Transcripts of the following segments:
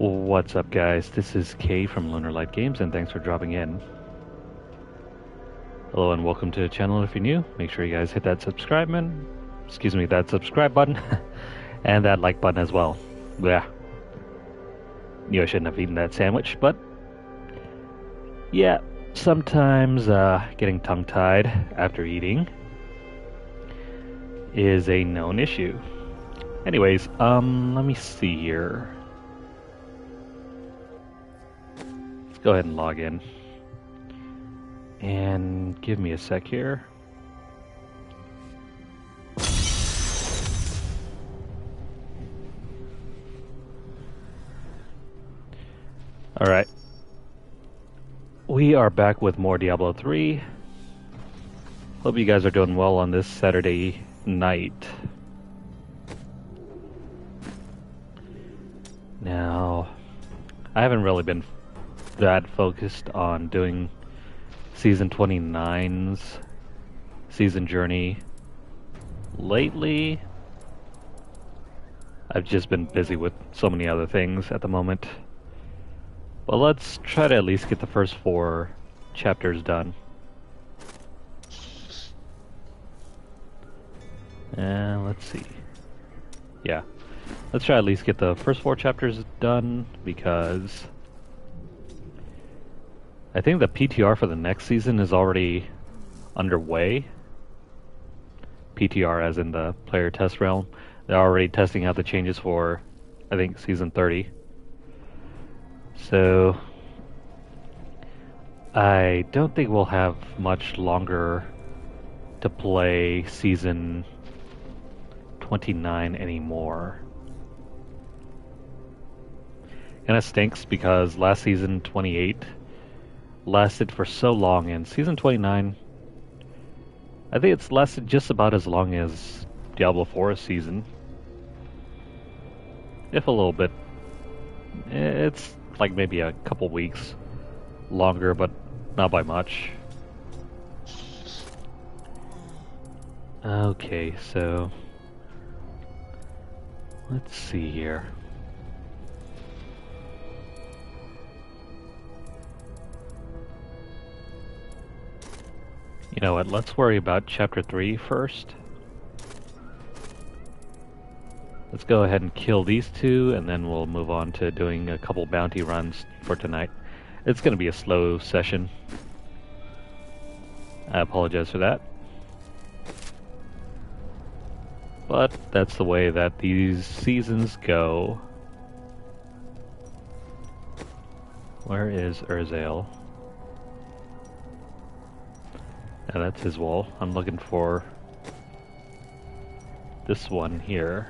What's up, guys? This is Kay from Lunarlight Games, and thanks for dropping in. Hello and welcome to the channel. If you're new, make sure you guys hit that subscribe button, and that like button as well. Yeah, knew I shouldn't have eaten that sandwich, but yeah, sometimes getting tongue-tied after eating is a known issue. Anyways, let me see here. Let's go ahead and log in. And give me a sec here. Alright. We are back with more Diablo 3. Hope you guys are doing well on this Saturday night. Now, I haven't really been that focused on doing Season 29's season journey lately. I've just been busy with so many other things at the moment. But let's try to at least get the first 4 chapters done. And let's see. Yeah. Let's try at least get the first 4 chapters done, because I think the PTR for the next season is already underway. PTR as in the player test realm. They're already testing out the changes for, I think, Season 30. So I don't think we'll have much longer to play Season 29 anymore. Kinda stinks because last season, 28, lasted for so long, and Season 29, I think it's lasted just about as long as Diablo IV season. If a little bit. It's like maybe a couple weeks longer, but not by much. Okay, so let's see here. You know what, let's worry about Chapter 3 first. Let's go ahead and kill these 2, and then we'll move on to doing a couple bounty runs for tonight. It's going to be a slow session. I apologize for that. But that's the way that these seasons go. Where is Urzael? Yeah, that's his wall. I'm looking for this one here.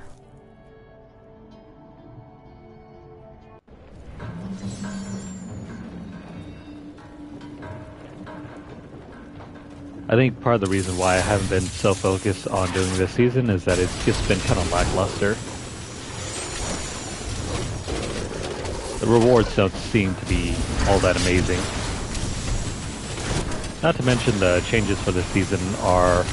I think part of the reason why I haven't been so focused on doing this season is that it's just been kind of lackluster. The rewards don't seem to be all that amazing. Not to mention the changes for this season are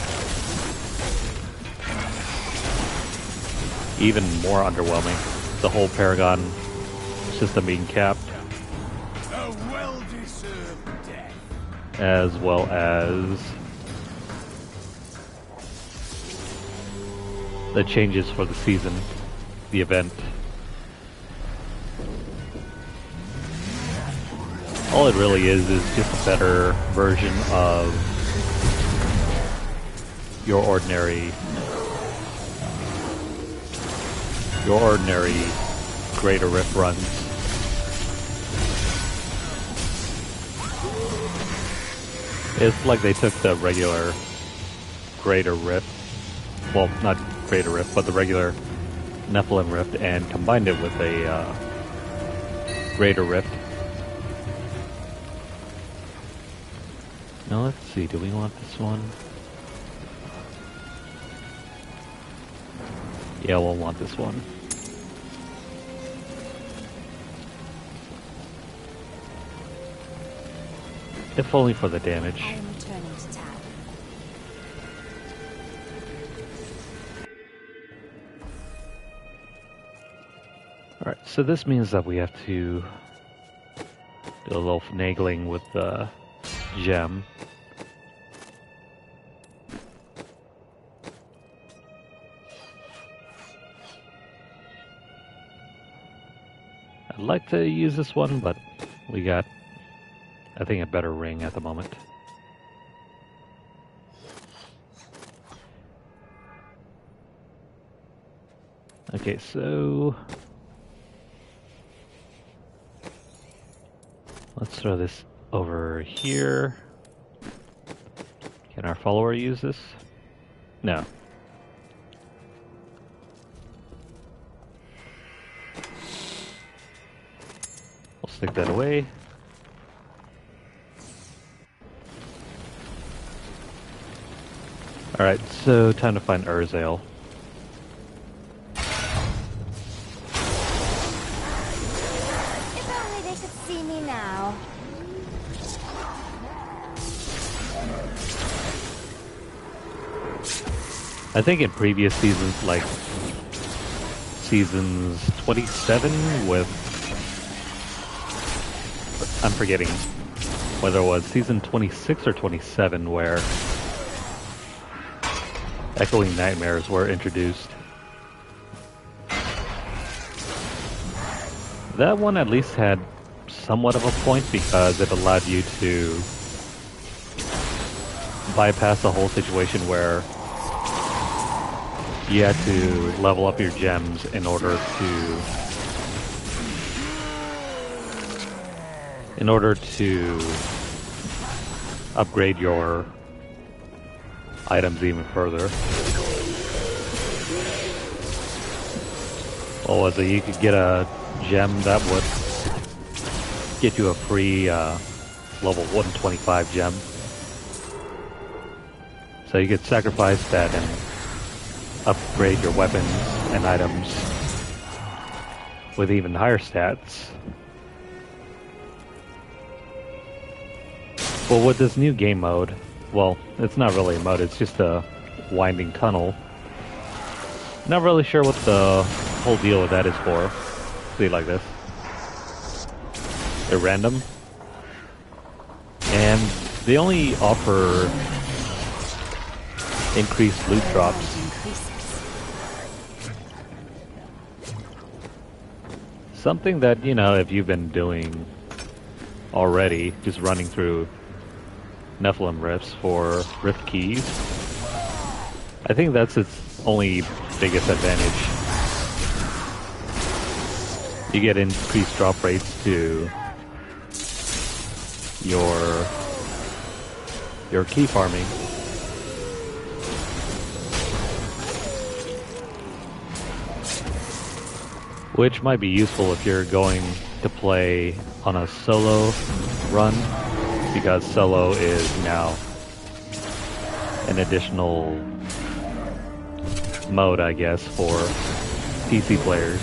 even more underwhelming. The whole Paragon system being capped, A well-deserved death. as well as the changes for the season, the event. All it really is just a better version of your ordinary Greater Rift runs. It's like they took the regular Greater Rift, well, not Greater Rift, but the regular Nephilim Rift, and combined it with a Greater Rift. Now let's see, do we want this one? Yeah, we'll want this one. If only for the damage. I am returning to Tal. Alright, so this means that we have to do a little finagling with the gem. I'd like to use this one, but we got, I think, a better ring at the moment. Okay, so let's throw this over here. Can our follower use this? No. We'll stick that away. Alright, so time to find Urzael. I think in previous seasons, like seasons 27 with, I'm forgetting whether it was season 26 or 27 where echoing nightmares were introduced. That one at least had somewhat of a point because it allowed you to bypass the whole situation where you had to level up your gems in order to upgrade your items even further. What was it? You could get a gem that would get you a free level 125 gem. So you could sacrifice that and upgrade your weapons and items with even higher stats. But with this new game mode, well, it's not really a mode, it's just a winding tunnel. Not really sure what the whole deal with that is for. See it like this. They're random. And they only offer increased loot drops. Something that, you know, if you've been doing already, just running through Nephilim rifts for rift keys, I think that's its only biggest advantage. You get increased drop rates to your key farming. Which might be useful if you're going to play on a solo run, because solo is now an additional mode, I guess, for PC players.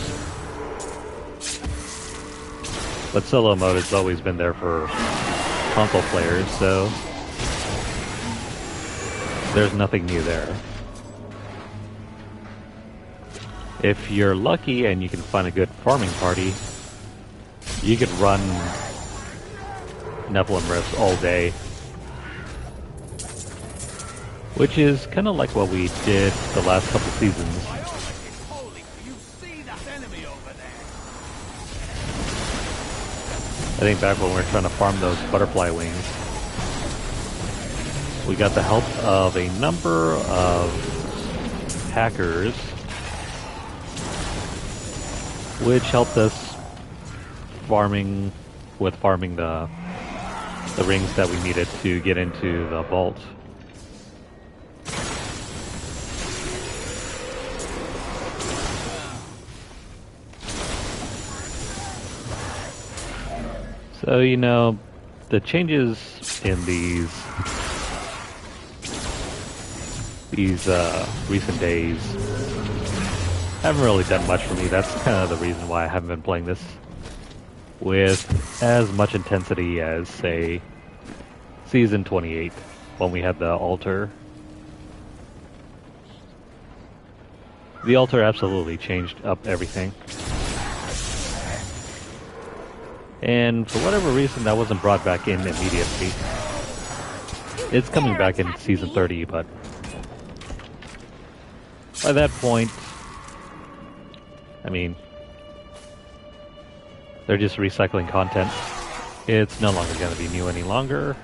But solo mode has always been there for console players, so there's nothing new there. If you're lucky and you can find a good farming party, you could run Nephilim rifts all day. Which is kind of like what we did the last couple seasons. I think back when we were trying to farm those butterfly wings, we got the help of a number of hackers, which helped us farming the rings that we needed to get into the vault. So, you know, the changes in these recent days haven't really done much for me. That's kind of the reason why I haven't been playing this with as much intensity as, say, Season 28, when we had the altar. The altar absolutely changed up everything. And for whatever reason, that wasn't brought back in immediately. It's coming back in Season 30, but by that point, I mean, they're just recycling content. It's no longer going to be new any longer.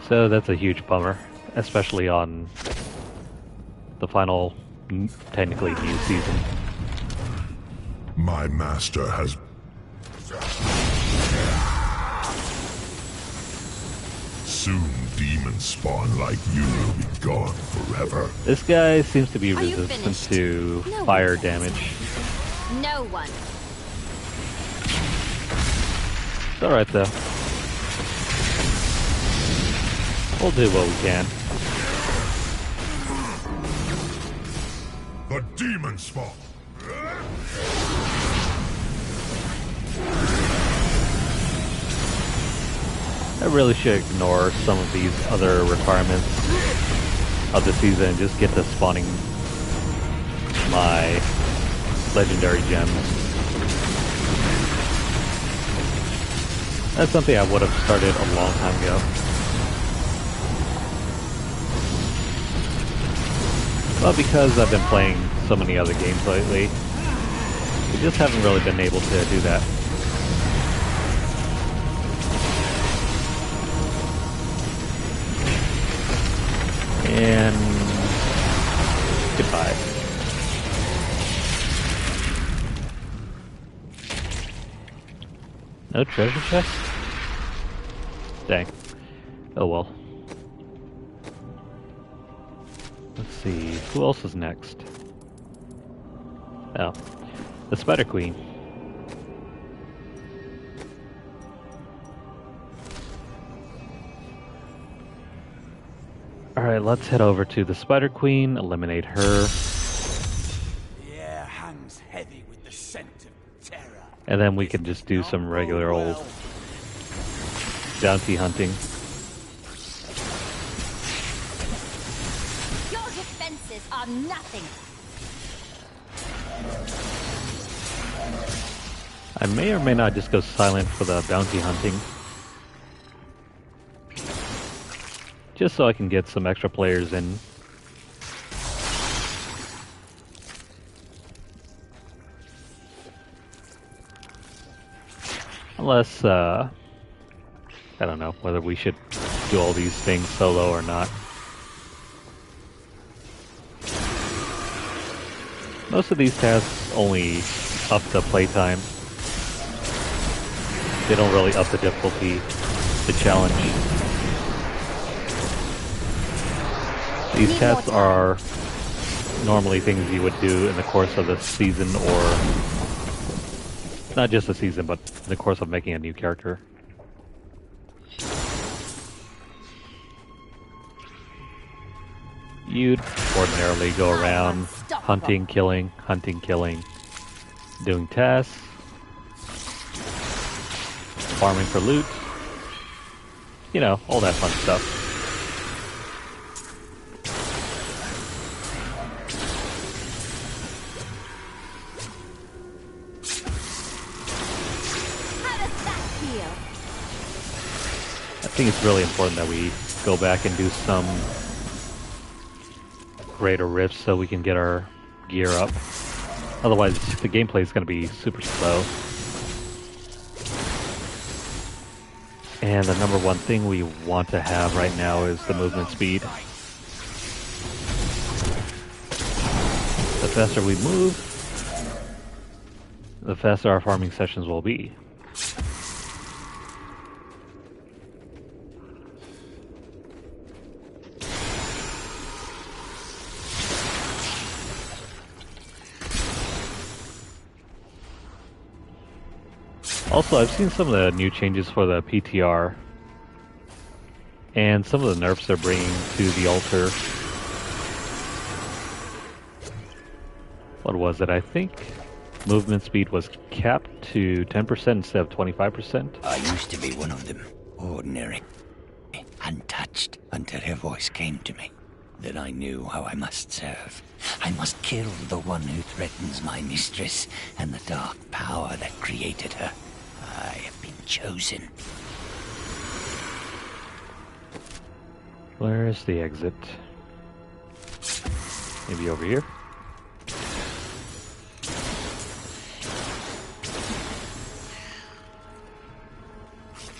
So that's a huge bummer, especially on the final, technically new season. My master has... Soon demons spawn like you will be gone forever. This guy seems to be resistant to fire damage. No one. It's alright though. We'll do what we can. The demon spawn! I really should ignore some of these other requirements of the season and just get to spawning my legendary gems. That's something I would have started a long time ago. But because I've been playing so many other games lately, we just haven't really been able to do that. And goodbye. No treasure chest? Dang. Oh well. Let's see, who else is next? Oh, the Spider Queen. Alright, let's head over to the Spider Queen, eliminate her. The air hangs heavy with the scent of terror. And then we can just do some regular old bounty hunting. Your defenses are nothing. I may or may not just go silent for the bounty hunting. Just so I can get some extra players in. Unless, I don't know whether we should do all these things solo or not. Most of these tasks only up the playtime. They don't really up the difficulty, the challenge. These tasks are normally things you would do in the course of the season, or not just the season, but in the course of making a new character. You'd ordinarily go around hunting, killing, doing tasks, farming for loot, you know, all that fun stuff. I think it's really important that we go back and do some greater rifts so we can get our gear up. Otherwise, the gameplay is going to be super slow. And the number one thing we want to have right now is the movement speed. The faster we move, the faster our farming sessions will be. Also, I've seen some of the new changes for the PTR and some of the nerfs they're bringing to the altar. What was it? I think movement speed was capped to 10% instead of 25%. I used to be one of them, ordinary, untouched, until her voice came to me. Then I knew how I must serve. I must kill the one who threatens my mistress and the dark power that created her. I have been chosen. Where's the exit? Maybe over here?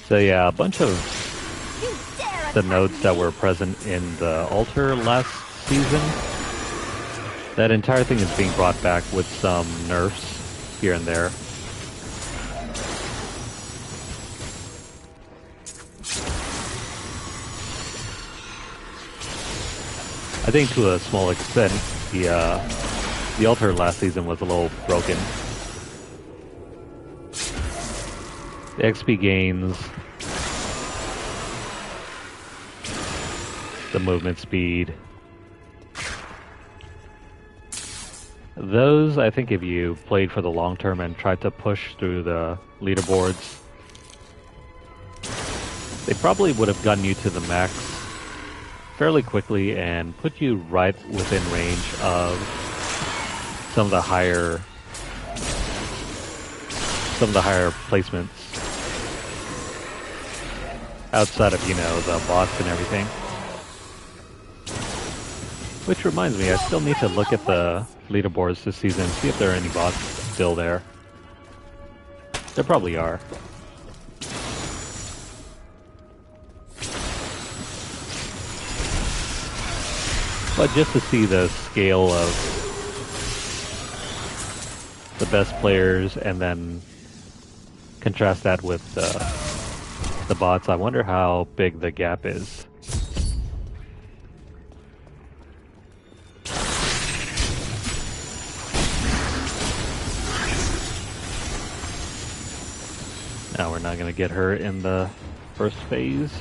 So yeah, a bunch of the nodes that were present in the altar last season, that entire thing is being brought back with some nerfs here and there. I think to a small extent, the altar last season was a little broken. The XP gains, the movement speed, those, I think if you played for the long term and tried to push through the leaderboards, they probably would have gotten you to the max fairly quickly and put you right within range of some of the higher placements outside of, you know, the bots and everything. Which reminds me, I still need to look at the leaderboards this season, see if there are any bots still there. There probably are. But just to see the scale of the best players and then contrast that with the bots, I wonder how big the gap is. Now we're not going to get her in the first phase.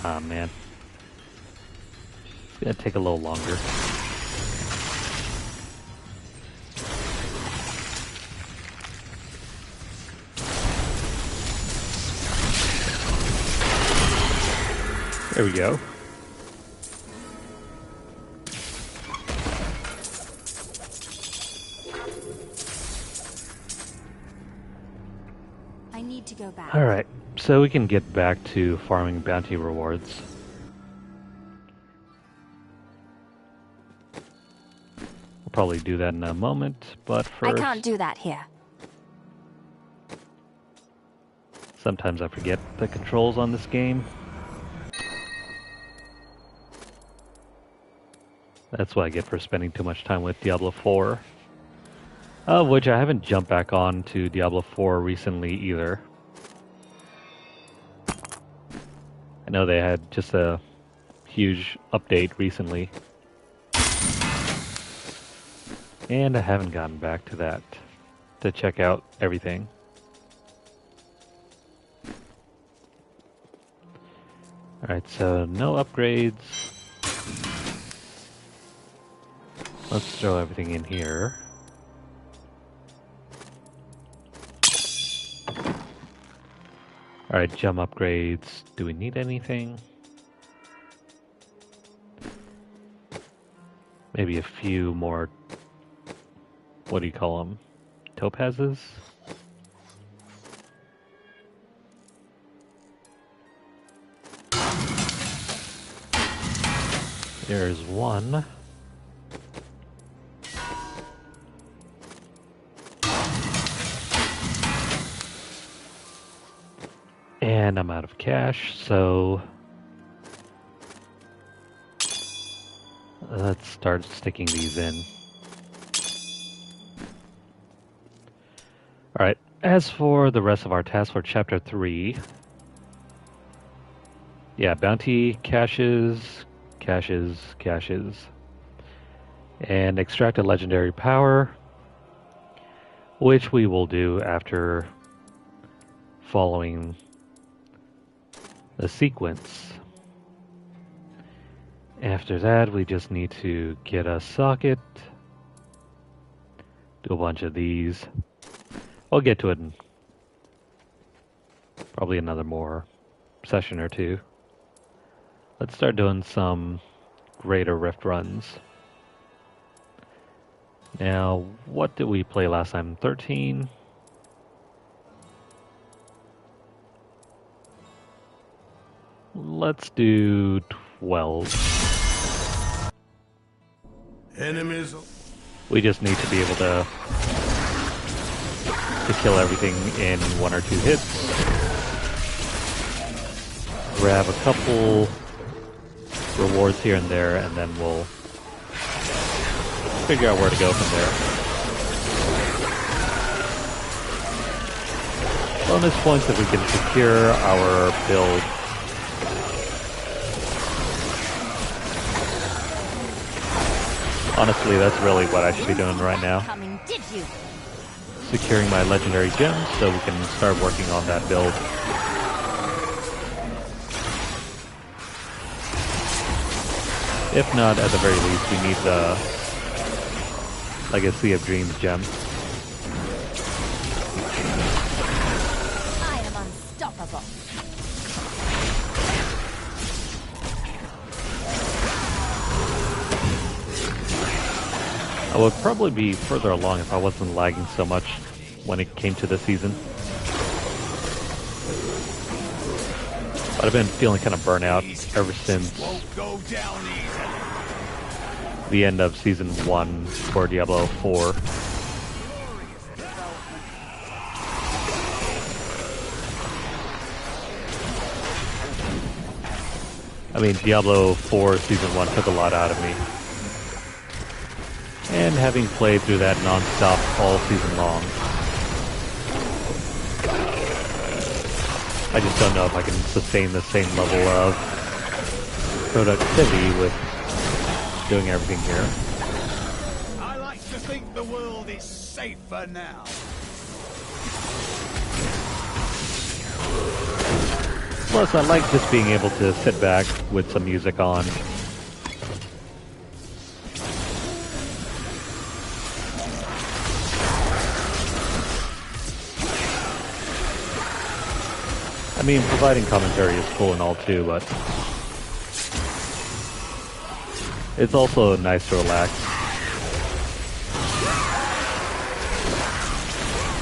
Ah, man. It's gonna take a little longer. There we go. I need to go back. All right. So we can get back to farming bounty rewards. We'll probably do that in a moment, but first... I can't do that here. Sometimes I forget the controls on this game. That's what I get for spending too much time with Diablo IV. Of which I haven't jumped back on to Diablo IV recently either. I know they had just a huge update recently. And I haven't gotten back to that to check out everything. Alright, so no upgrades. Let's throw everything in here. Alright, gem upgrades. Do we need anything? Maybe a few more, what do you call them? Topazes? There's one. And I'm out of cash, so let's start sticking these in. Alright, as for the rest of our tasks for Chapter 3, yeah, bounty caches, and extract a legendary power, which we will do after following the sequence. After that, we just need to get a socket, Do a bunch of these. I'll get to it in probably another more session or two. Let's start doing some greater rift runs. Now, what did we play last time? 13? Let's do 12. Enemies. We just need to be able to kill everything in 1 or 2 hits. Grab a couple rewards here and there, and then we'll figure out where to go from there. Bonus points if we can secure our build. Honestly, that's really what I should be doing right now. Securing my legendary gems so we can start working on that build. If not, at the very least, we need the Legacy of Dreams gem. I am unstoppable. I would probably be further along if I wasn't lagging so much when it came to this season. But I've been feeling kind of burnt out ever since the end of Season 1 for Diablo 4. I mean, Diablo 4 Season 1 took a lot out of me. And having played through that non-stop all season long, I just don't know if I can sustain the same level of productivity with doing everything here. I like to think the world is safer now. Plus, I like just being able to sit back with some music on. I mean, providing commentary is cool and all too, but it's also nice to relax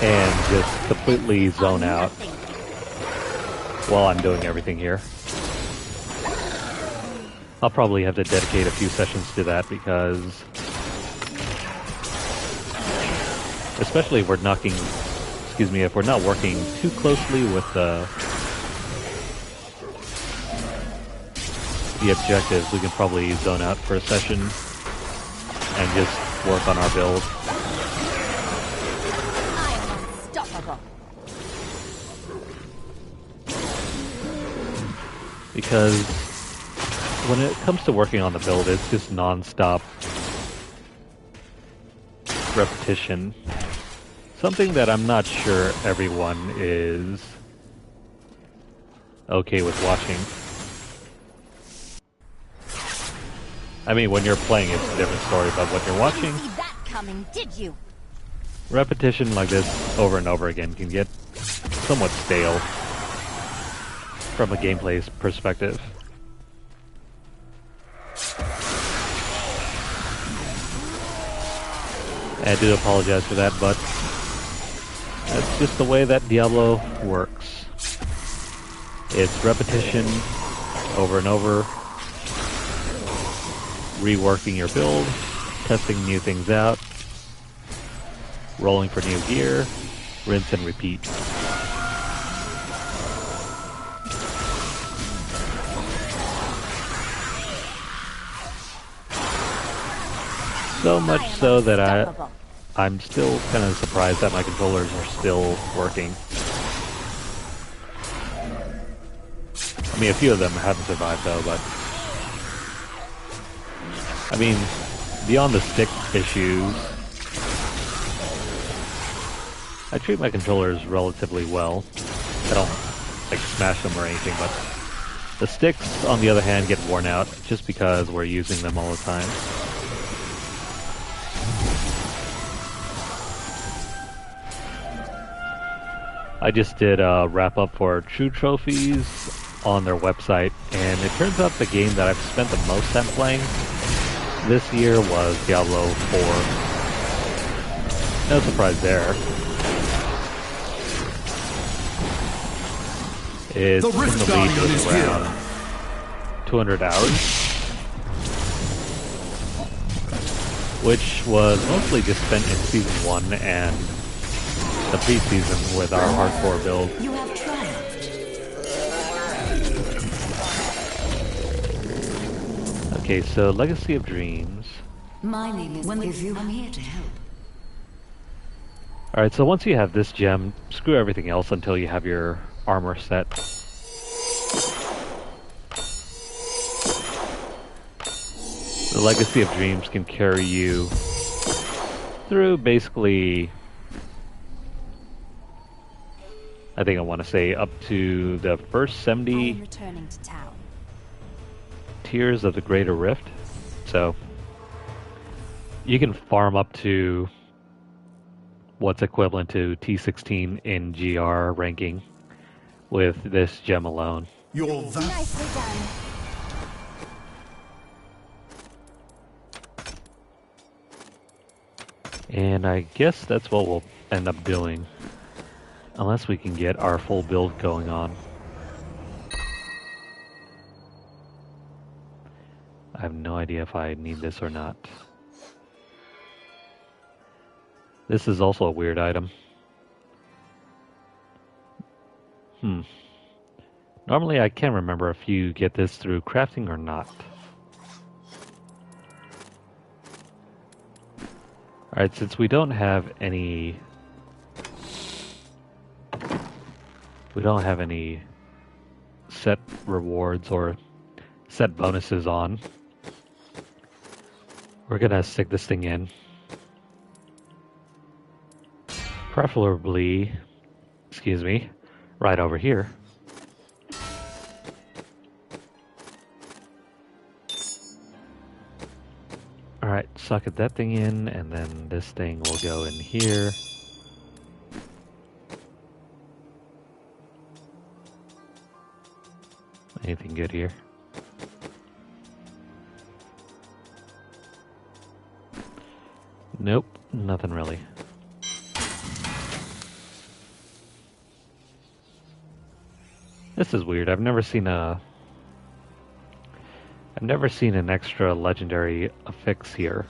and just completely zone out while I'm doing everything here. I'll probably have to dedicate a few sessions to that because, especially if we're if we're not working too closely with the objectives, we can probably zone out for a session and just work on our build. I am unstoppable. Because when it comes to working on the build, it's just non-stop repetition. Something that I'm not sure everyone is okay with watching. I mean, when you're playing, it's a different story, but when you're watching, Didn't see that coming, did you? repetition like this over and over again can get somewhat stale from a gameplay perspective. I do apologize for that, but that's just the way that Diablo works. It's repetition over and over, reworking your build, testing new things out, rolling for new gear, rinse and repeat. So much so that I'm still kind of surprised that my controllers are still working. I mean, a few of them haven't survived though, but I mean, beyond the stick issues, I treat my controllers relatively well. I don't like smash them or anything, but the sticks, on the other hand, get worn out just because we're using them all the time. I just did a wrap up for True Trophies on their website, and it turns out the game that I've spent the most time playing this year was Diablo IV. No surprise there. It's in the lead with around 200 hours, which was mostly just spent in Season 1 and the pre-season with our hardcore build. You have triumphed. Okay, so Legacy of Dreams. My name is Izzy. I'm here to help. Alright, so once you have this gem, screw everything else until you have your armor set. The Legacy of Dreams can carry you through basically, I think I want to say up to the first 70 returning to town. tiers of the Greater Rift. So you can farm up to what's equivalent to T16 in GR ranking with this gem alone. You're that Nicely done. And I guess that's what we'll end up doing. Unless we can get our full build going on. I have no idea if I need this or not. This is also a weird item. Normally I can't remember if you get this through crafting or not. Alright, since we don't have any... set rewards or set bonuses on, we're gonna stick this thing in. Preferably, right over here. Alright, socket that thing in, and then this thing will go in here. Anything good here? Nope, nothing really. This is weird. I've never seen an extra legendary affix here.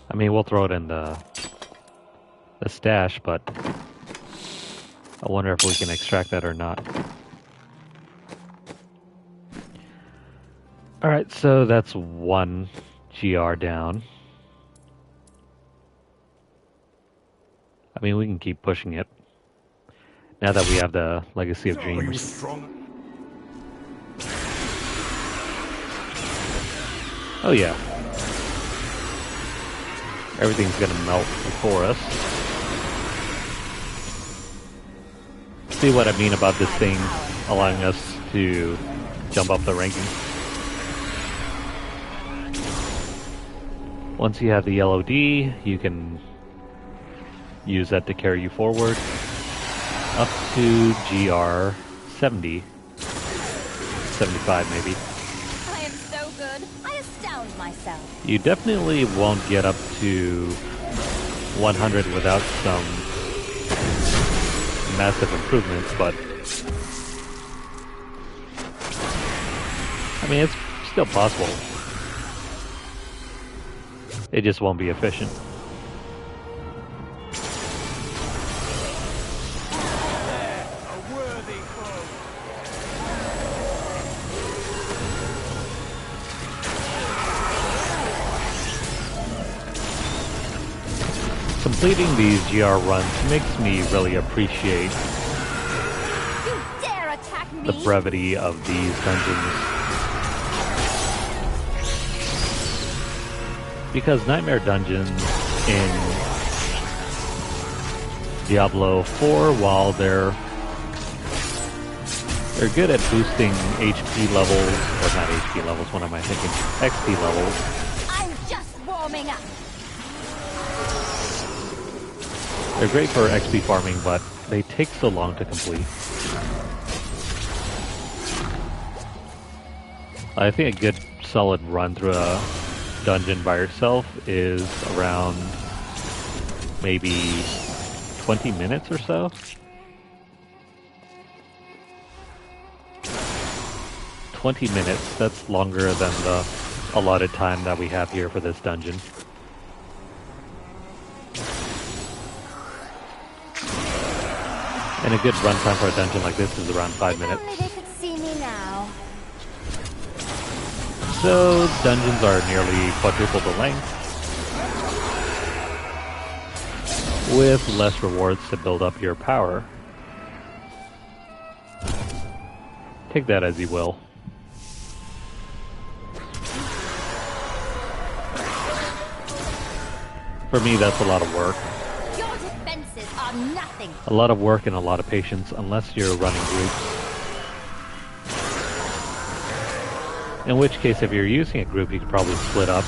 I mean, we'll throw it in the stash, but I wonder if we can extract that or not. Alright, so that's one GR down. I mean, we can keep pushing it. Now that we have the Legacy of Dreams. Are you strong? Oh yeah. Everything's gonna melt before us. See what I mean about this thing allowing us to jump up the ranking? Once you have the yellow D, you can use that to carry you forward up to GR 70, 75 maybe. I am so good. I astound myself. You definitely won't get up to 100 without some massive improvements, but I mean, it's still possible. It just won't be efficient. A worthy foe. Completing these GR runs makes me really appreciate You dare attack me? the brevity of these dungeons. Because Nightmare Dungeons in Diablo 4, while they're good at boosting HP levels, or not HP levels, what am I thinking? XP levels. I'm just warming up. They're great for XP farming, but they take so long to complete. I think a good solid run through a dungeon by yourself is around maybe 20 minutes or so. 20 minutes, that's longer than the allotted time that we have here for this dungeon. And a good runtime for a dungeon like this is around 5 minutes. Only they could see me now. So, dungeons are nearly quadruple the length, with less rewards to build up your power. Take that as you will. For me, that's a lot of work. Your defenses are nothing. A lot of work and a lot of patience, unless you're running groups. In which case, if you're using a group, you could probably split up.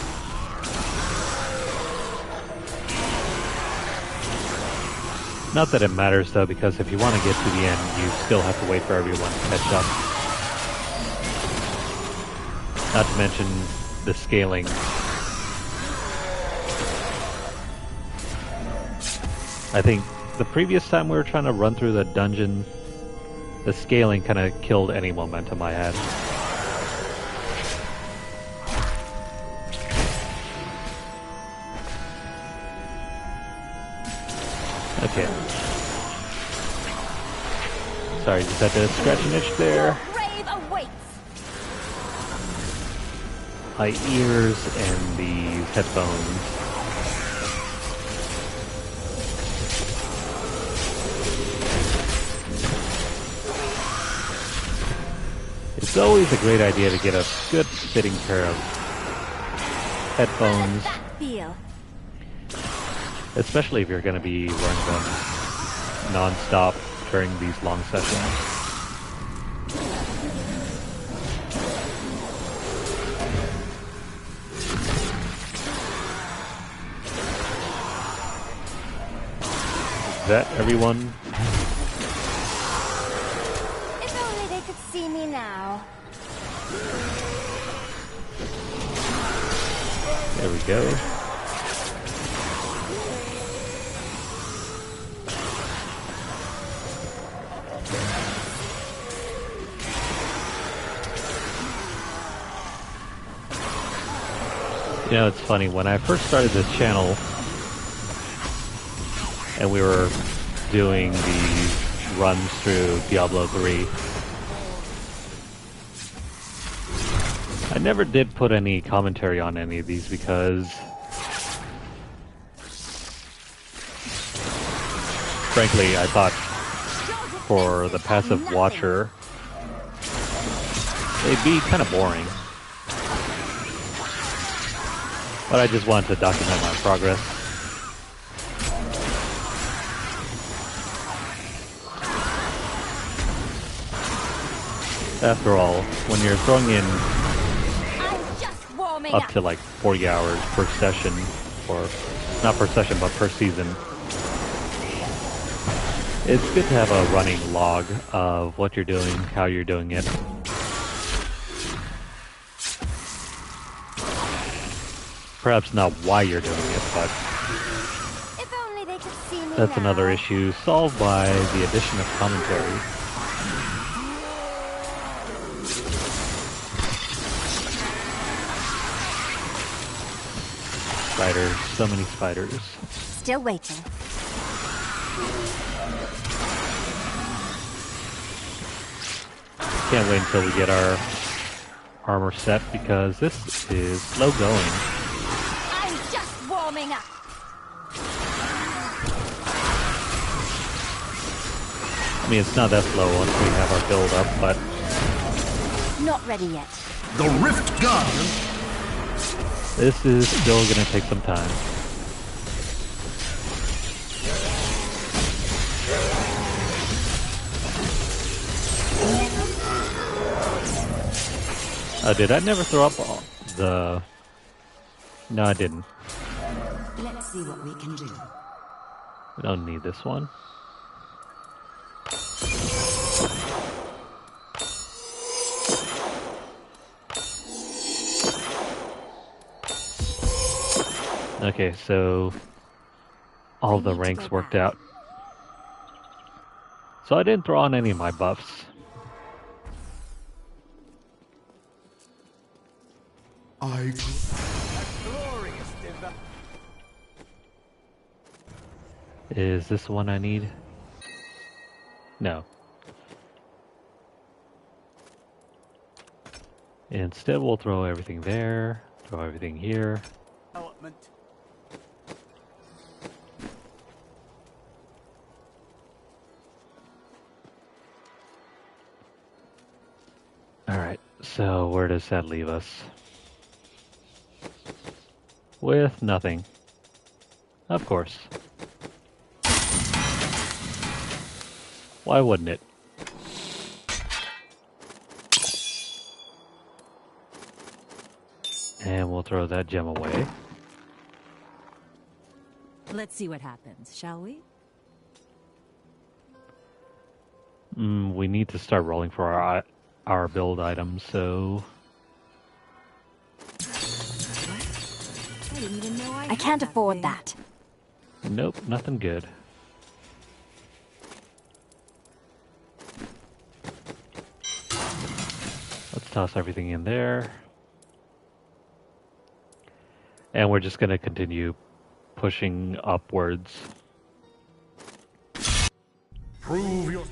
Not that it matters though, because if you want to get to the end, you still have to wait for everyone to catch up. Not to mention the scaling. I think the previous time we were trying to run through the dungeon, the scaling kind of killed any momentum I had. Okay. Sorry, just had to scratch an itch there. Grave awaits. My ears and these headphones. It's always a great idea to get a good fitting pair of headphones. How does that feel? Especially if you're going to be wearing them non-stop during these long sessions. Is that everyone? If only they could see me now. There we go. You know, it's funny, when I first started this channel, and we were doing these runs through Diablo 3, I never did put any commentary on any of these because, frankly, I thought for the passive watcher, they'd be kind of boring. But I just wanted to document my progress. After all, when you're throwing in I'm just warming up to like 40 hours per session, or not per session, but per season, it's good to have a running log of what you're doing, how you're doing it. Perhaps not why you're doing it, but If only they could see me that's now. another issue solved by the addition of commentary. Spiders, so many spiders. Still waiting. Can't wait until we get our armor set because this is slow going. I'm just warming up. I mean, it's not that slow once we have our build up, but Not ready yet. The Rift Guardian. this is still going to take some time. Did I never throw up all the... No, I didn't. Let's see what we can do. We don't need this one. Okay, so all the ranks worked out. So I didn't throw on any of my buffs. Glorious diva. Is this the one I need? No. Instead, we'll throw everything there, throw everything here. Development. Alright, so where does that leave us? With nothing. Of course. Why wouldn't it? And we'll throw that gem away. Let's see what happens, shall we? We need to start rolling for our build items, so... I didn't even know I can't afford that. Nope, nothing good. Let's toss everything in there. And we're just going to continue pushing upwards. Prove your...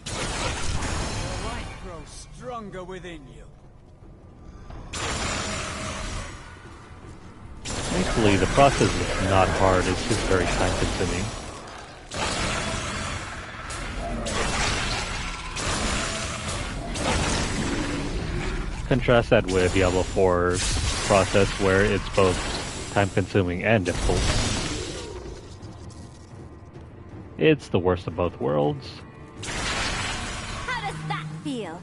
The light grows stronger within you. Thankfully, the process is not hard, it's just very time-consuming. Contrast that with Diablo 4's process, where it's both time-consuming and difficult. It's the worst of both worlds. How does that feel?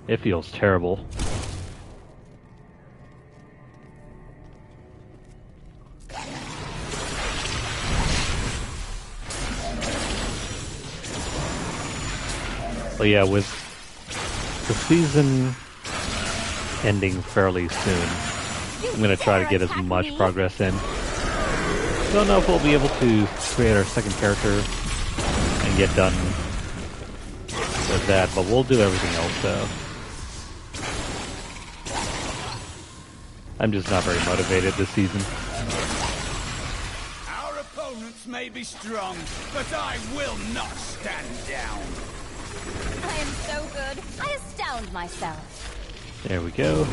It feels terrible. But yeah, with the season ending fairly soon, I'm going to try to get as much progress in. Don't know if we'll be able to create our second character and get done with that, but we'll do everything else though. I'm just not very motivated this season. Our opponents may be strong, but I will not stand down. I am so good, I astound myself. There we go.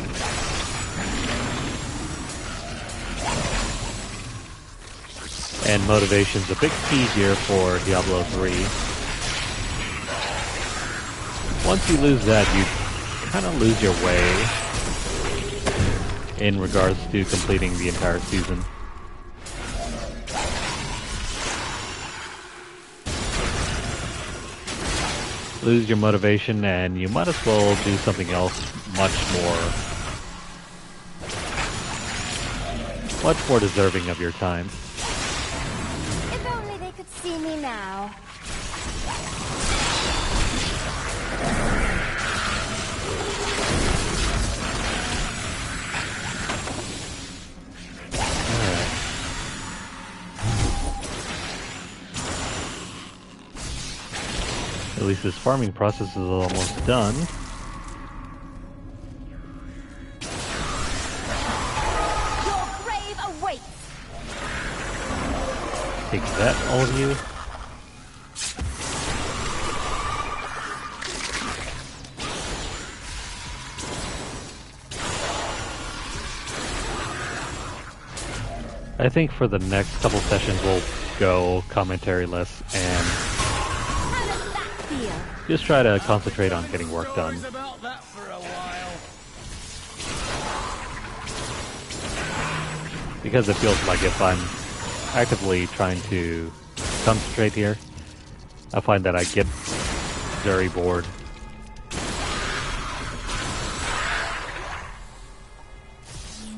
And motivation's a big key here for Diablo 3. Once you lose that, you kind of lose your way in regards to completing the entire season. Lose your motivation, and you might as well do something else much more deserving of your time. If only they could see me now. At least this farming process is almost done. Your grave awaits. Take that, all of you. I think for the next couple sessions we'll go commentary less and How does that feel? just try to concentrate on getting work done. Stories about that for a while. Because it feels like if I'm actively trying to concentrate here, I find that I get very bored.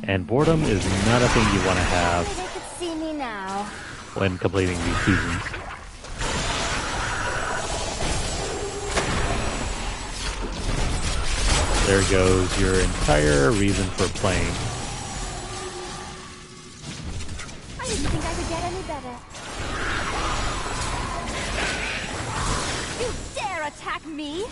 And boredom is not a thing you want to have They could see me now. when completing these seasons. There goes your entire reason for playing. I didn't think I could get any better. You dare attack me?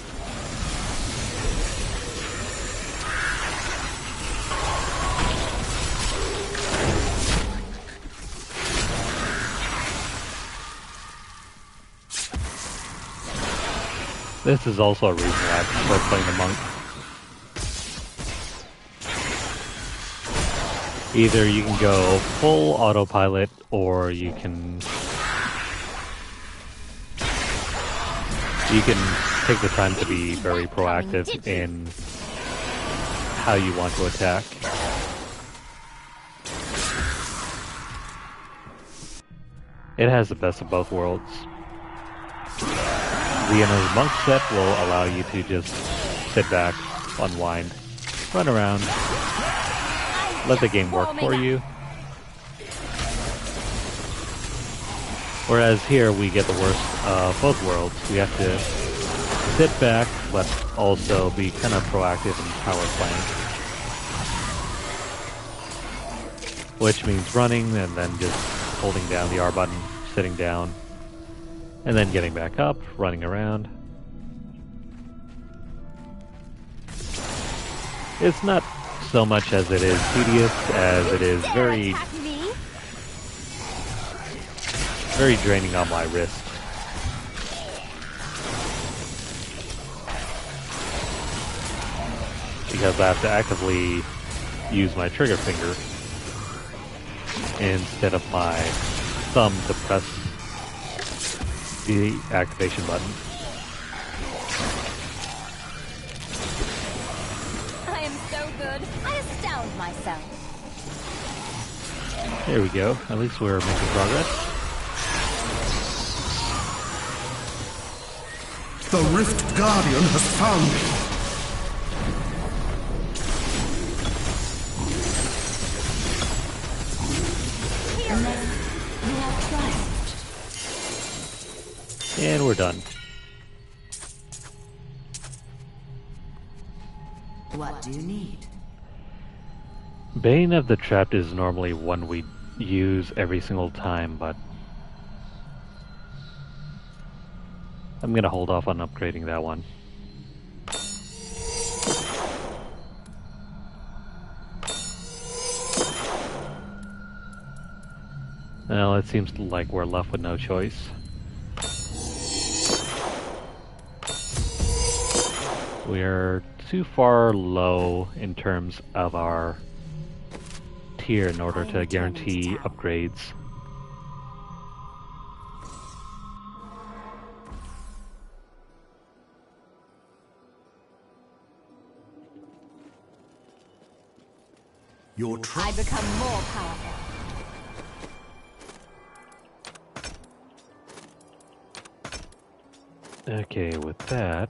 This is also a reason why I prefer playing the monk. Either you can go full autopilot, or you can take the time to be very proactive in how you want to attack. It has the best of both worlds. Leona's monk set will allow you to just sit back, unwind, run around, let the game work for you. Whereas here we get the worst of both worlds. We have to sit back, but also be kind of proactive in how we're playing. Which means running and then just holding down the R button, sitting down, and then getting back up, running around. It's not so much as it is tedious, as it is very draining on my wrist. Because I have to actively use my trigger finger instead of my thumb to press the activation button. I am so good. I astound myself. There we go. At least we're making progress. The Rift Guardian has found me. And we're done. What do you need? Bane of the Trapped is normally one we use every single time, but I'm gonna hold off on upgrading that one. Well, it seems like we're left with no choice. We're too far low in terms of our tier in order to guarantee upgrades. Your I become more powerful. Okay, with that,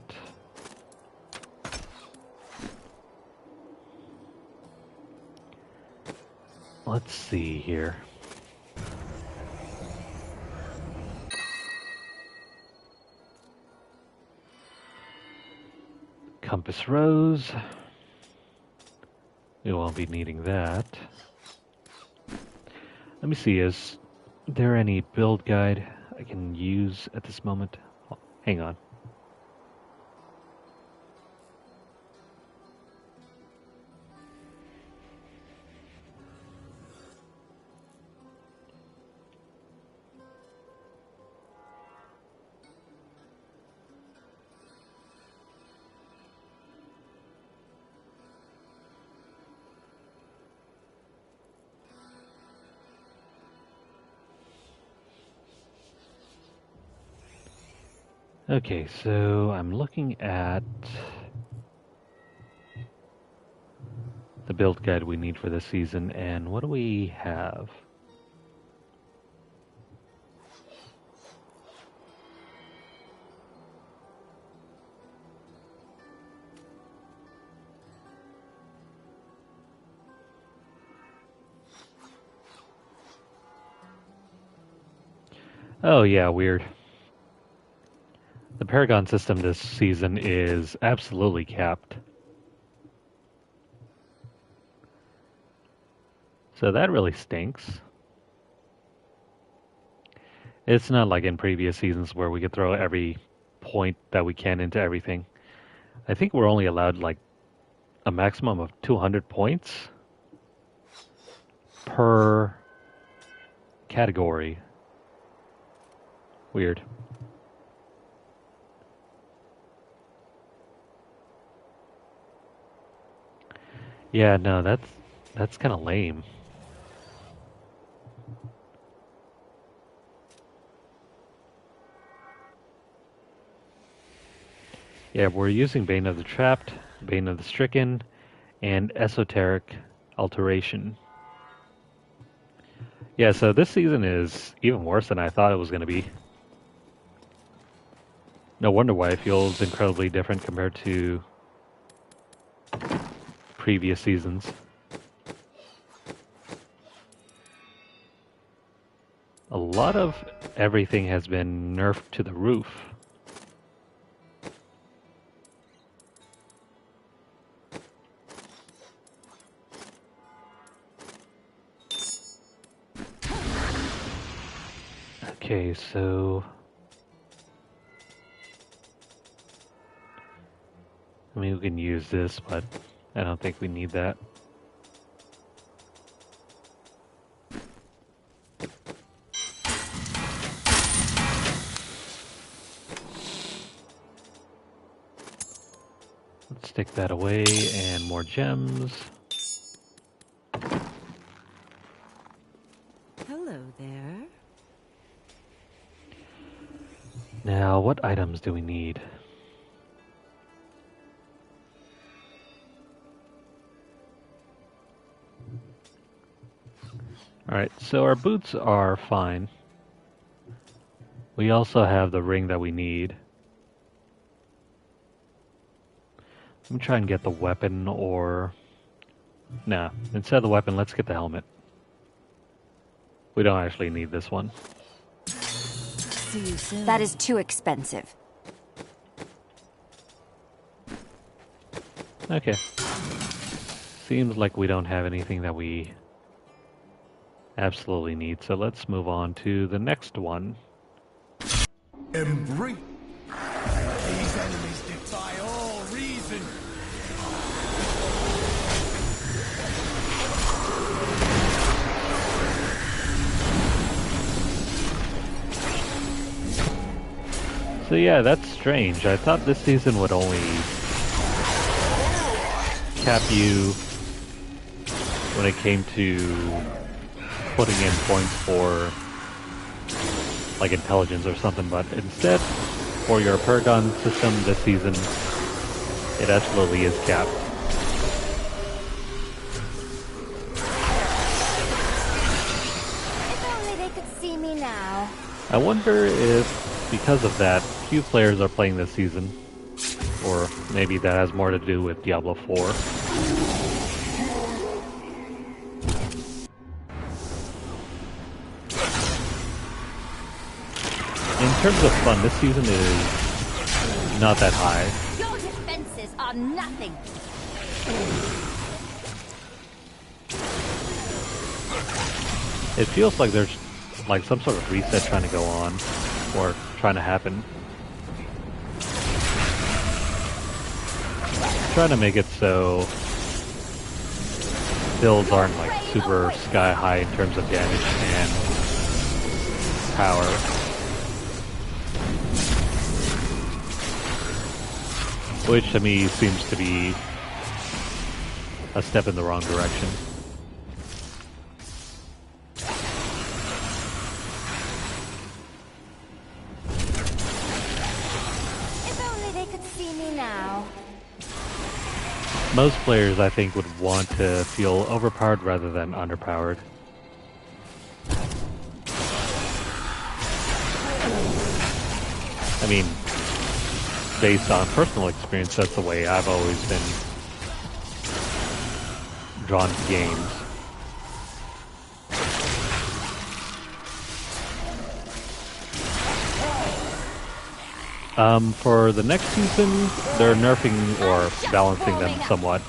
let's see here. Compass Rose. We won't be needing that. Let me see, is there any build guide I can use at this moment? Oh, hang on. Okay, so I'm looking at the build guide we need for this season, and what do we have? Oh yeah, weird. The Paragon system this season is absolutely capped. So that really stinks. It's not like in previous seasons where we could throw every point that we can into everything. I think we're only allowed like a maximum of 200 points per category. Weird. Yeah, no, that's kind of lame. Yeah, we're using Bane of the Trapped, Bane of the Stricken, and Esoteric Alteration. Yeah, so this season is even worse than I thought it was going to be. No wonder why it feels incredibly different compared to previous seasons. A lot of everything has been nerfed to the roof. Okay, so I mean, we can use this, but I don't think we need that. Let's stick that away, and more gems. Hello there. Now, what items do we need? Alright, so our boots are fine. We also have the ring that we need. Let me try and get the weapon, or... Nah, instead of the weapon, let's get the helmet. We don't actually need this one. See you soon. That is too expensive. Okay. Seems like we don't have anything that we absolutely need, so let's move on to the next one. Embrace. These enemies defy all reason. So yeah, that's strange. I thought this season would only cap you when it came to putting in points for like intelligence or something, but instead, for your Paragon system this season, it absolutely is capped. If only they could see me now. I wonder if, because of that, few players are playing this season, or maybe that has more to do with Diablo 4. In terms of fun, this season is not that high. Your defenses are nothing. It feels like there's like some sort of reset trying to go on, or trying to happen. Trying to make it so builds aren't like super sky high in terms of damage and power. Which to me seems to be a step in the wrong direction. If only they could see me now. Most players, I think, would want to feel overpowered rather than underpowered. I mean, based on personal experience, that's the way I've always been drawn to games. For the next season, they're nerfing or balancing them somewhat.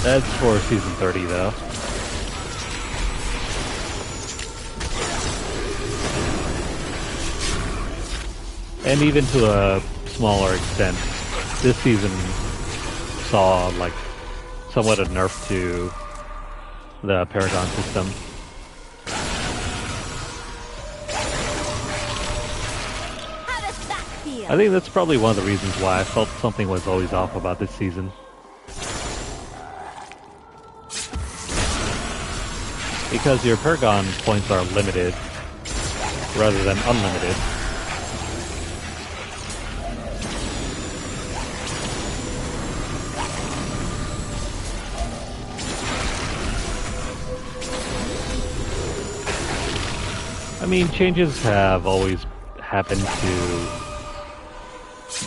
That's for season 30, though. And even to a smaller extent, this season saw like somewhat a nerf to the Paragon system. I think that's probably one of the reasons why I felt something was always off about this season. Because your Paragon points are limited rather than unlimited. I mean, changes have always happened to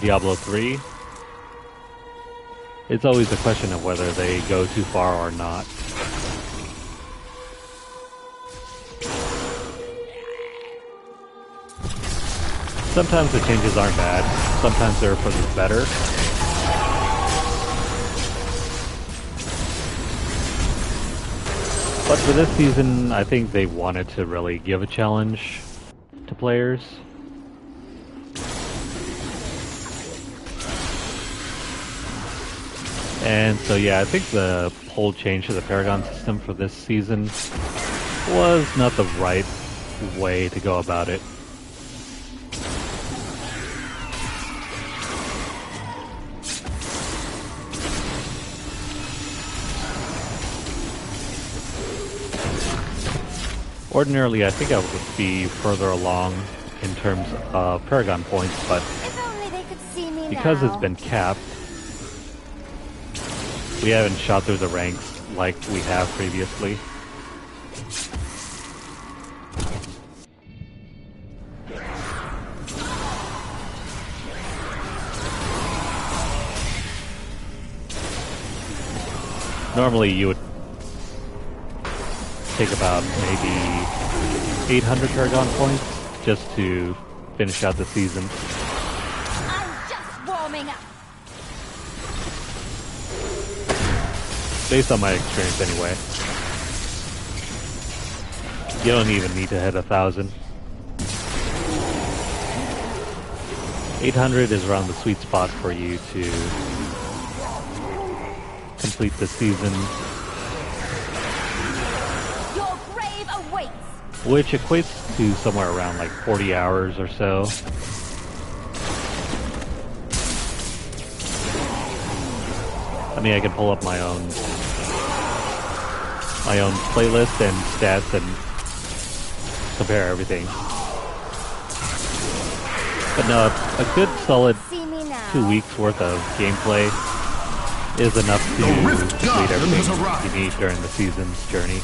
Diablo 3. It's always a question of whether they go too far or not. Sometimes the changes aren't bad, sometimes they're for the better. But for this season, I think they wanted to really give a challenge to players. And so yeah, I think the whole change to the Paragon system for this season was not the right way to go about it. Ordinarily, I think I would be further along in terms of Paragon points, but If only they could see me because now. it's been capped, we haven't shot through the ranks like we have previously. Normally you would take about maybe 800 Paragon points just to finish out the season. I'm just warming up. Based on my experience anyway. You don't even need to hit 1,000. 800 is around the sweet spot for you to complete the season, Your grave awaits. which equates to somewhere around like 40 hours or so. I mean, I can pull up my own playlist and stats and compare everything. But no, a good solid See me now. 2 weeks worth of gameplay is enough to The Rift complete Guardian has everything arrived. you need during the season's journey.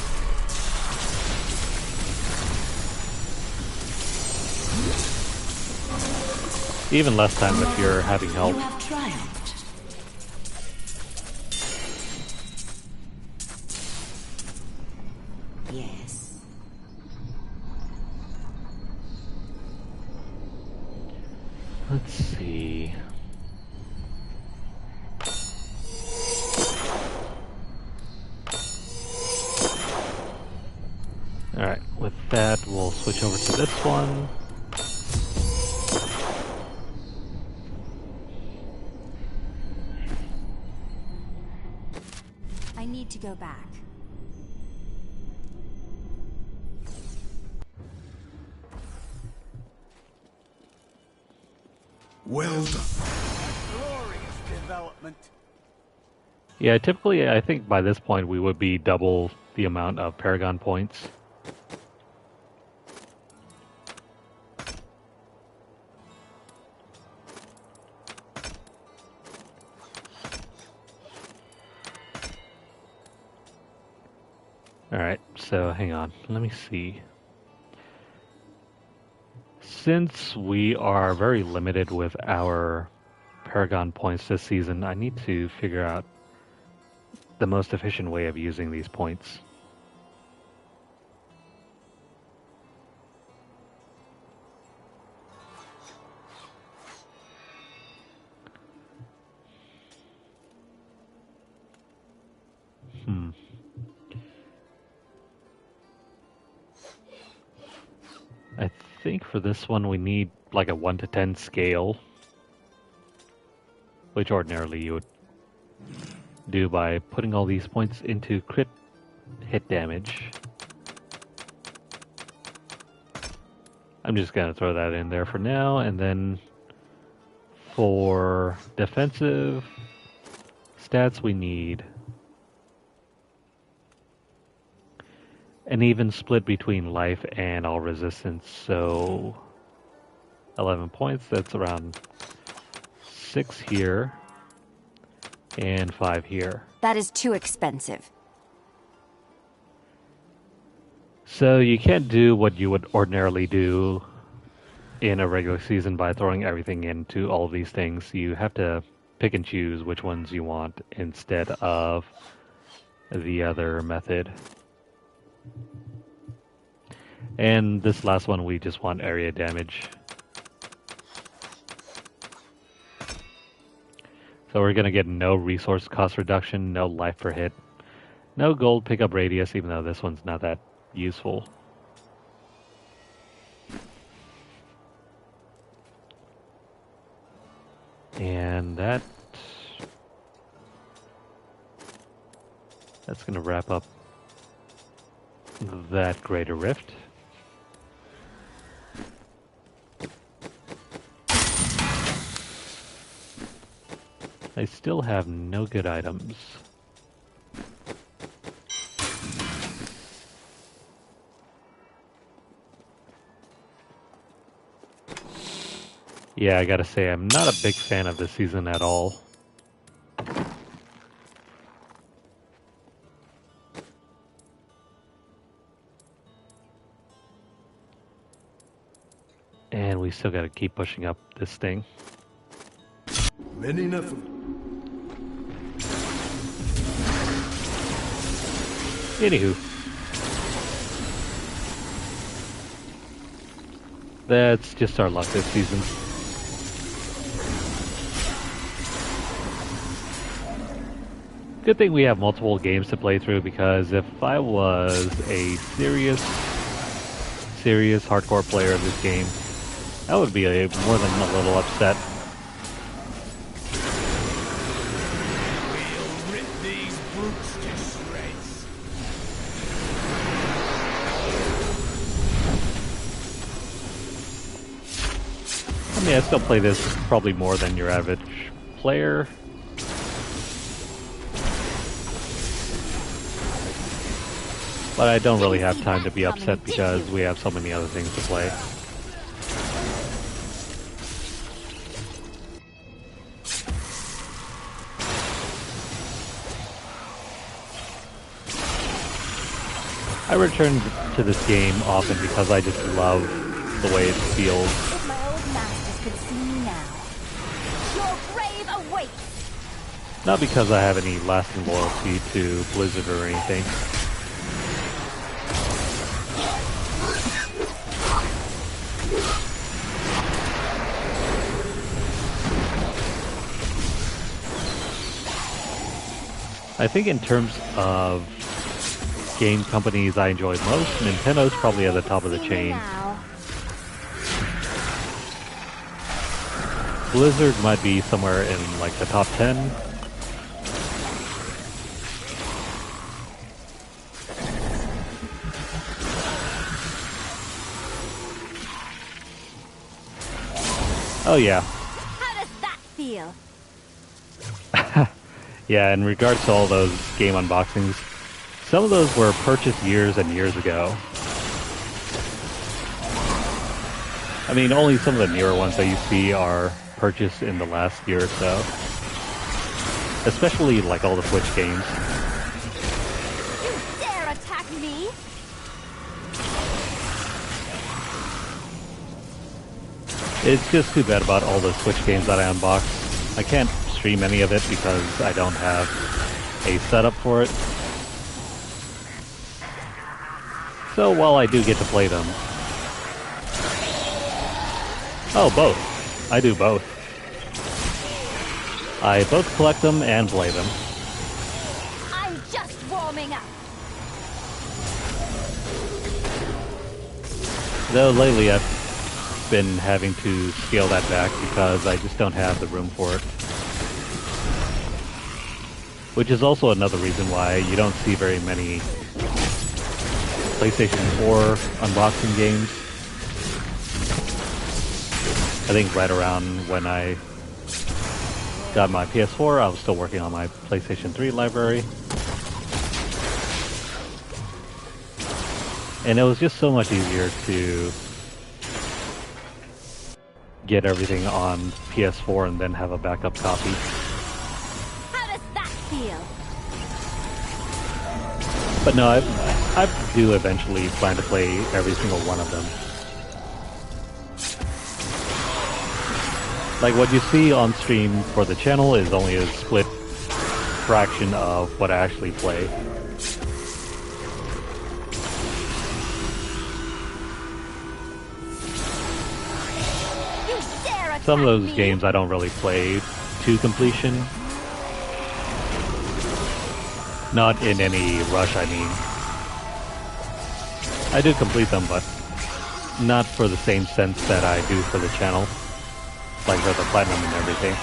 Even less time if you're having help. You have triumphed. Yes. Let's see. Alright, with that we'll switch over to this one. I need to go back. Well done. Glorious development. Yeah, typically I think by this point we would be double the amount of Paragon points. Alright, so hang on, let me see. Since we are very limited with our Paragon points this season, I need to figure out the most efficient way of using these points. I think for this one we need like a 1 to 10 scale, which ordinarily you would do by putting all these points into crit hit damage. I'm just gonna throw that in there for now, and then for defensive stats we need an even split between life and all resistance, so 11 points, that's around 6 here and 5 here. That is too expensive. So you can't do what you would ordinarily do in a regular season by throwing everything into all of these things. You have to pick and choose which ones you want instead of the other method. And this last one, we just want area damage. So we're going to get no resource cost reduction, no life per hit, no gold pickup radius, even though this one's not that useful. And that's going to wrap up that Greater Rift. I still have no good items. Yeah, I gotta say, I'm not a big fan of this season at all. And we still gotta keep pushing up this thing. Many Nephilim. Anywho. That's just our luck this season. Good thing we have multiple games to play through, because if I was a serious hardcore player of this game, I would be more than a little upset. We'll rip these brutes to shreds. I mean, I still play this probably more than your average player. But I don't really have time to be upset because we have so many other things to play. I return to this game often because I just love the way it feels. If my old masters could see me now. Your grave awaits! Not because I have any lasting loyalty to Blizzard or anything. I think in terms of game companies I enjoy most, Nintendo's probably at the top of the chain. Blizzard might be somewhere in like the top 10. Oh yeah. How does that feel? Yeah, in regards to all those game unboxings, some of those were purchased years and years ago. I mean, only some of the newer ones that you see are purchased in the last year or so. Especially like all the Switch games. You dare attack me? It's just too bad about all the Switch games that I unboxed. I can't stream any of it because I don't have a setup for it. So while I do get to play them... Oh, both. I do both. I both collect them and play them. I'm just warming up. Though lately I've been having to scale that back because I just don't have the room for it. Which is also another reason why you don't see very many PlayStation 4 unboxing games. I think right around when I got my PS4, I was still working on my PlayStation 3 library. And it was just so much easier to get everything on PS4 and then have a backup copy. How does that feel? But no, I do eventually plan to play every single one of them. Like what you see on stream for the channel is only a split fraction of what I actually play. Some of those games I don't really play to completion. Not in any rush, I mean. I do complete them, but not for the same sense that I do for the channel. Like for the platinum and everything.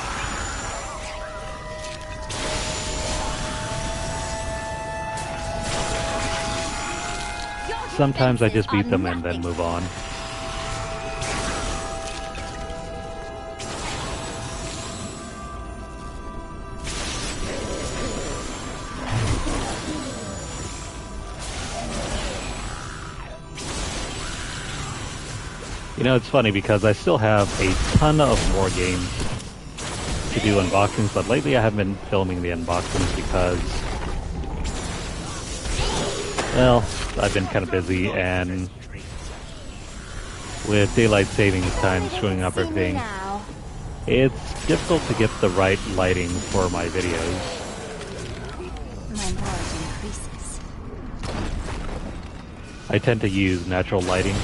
Sometimes I just beat them and then move on. You know, it's funny because I still have a ton of more games to do unboxings, but lately I haven't been filming the unboxings because, well, I've been kind of busy, and with daylight savings time screwing up everything, it's difficult to get the right lighting for my videos. My knowledge increases. I tend to use natural lighting.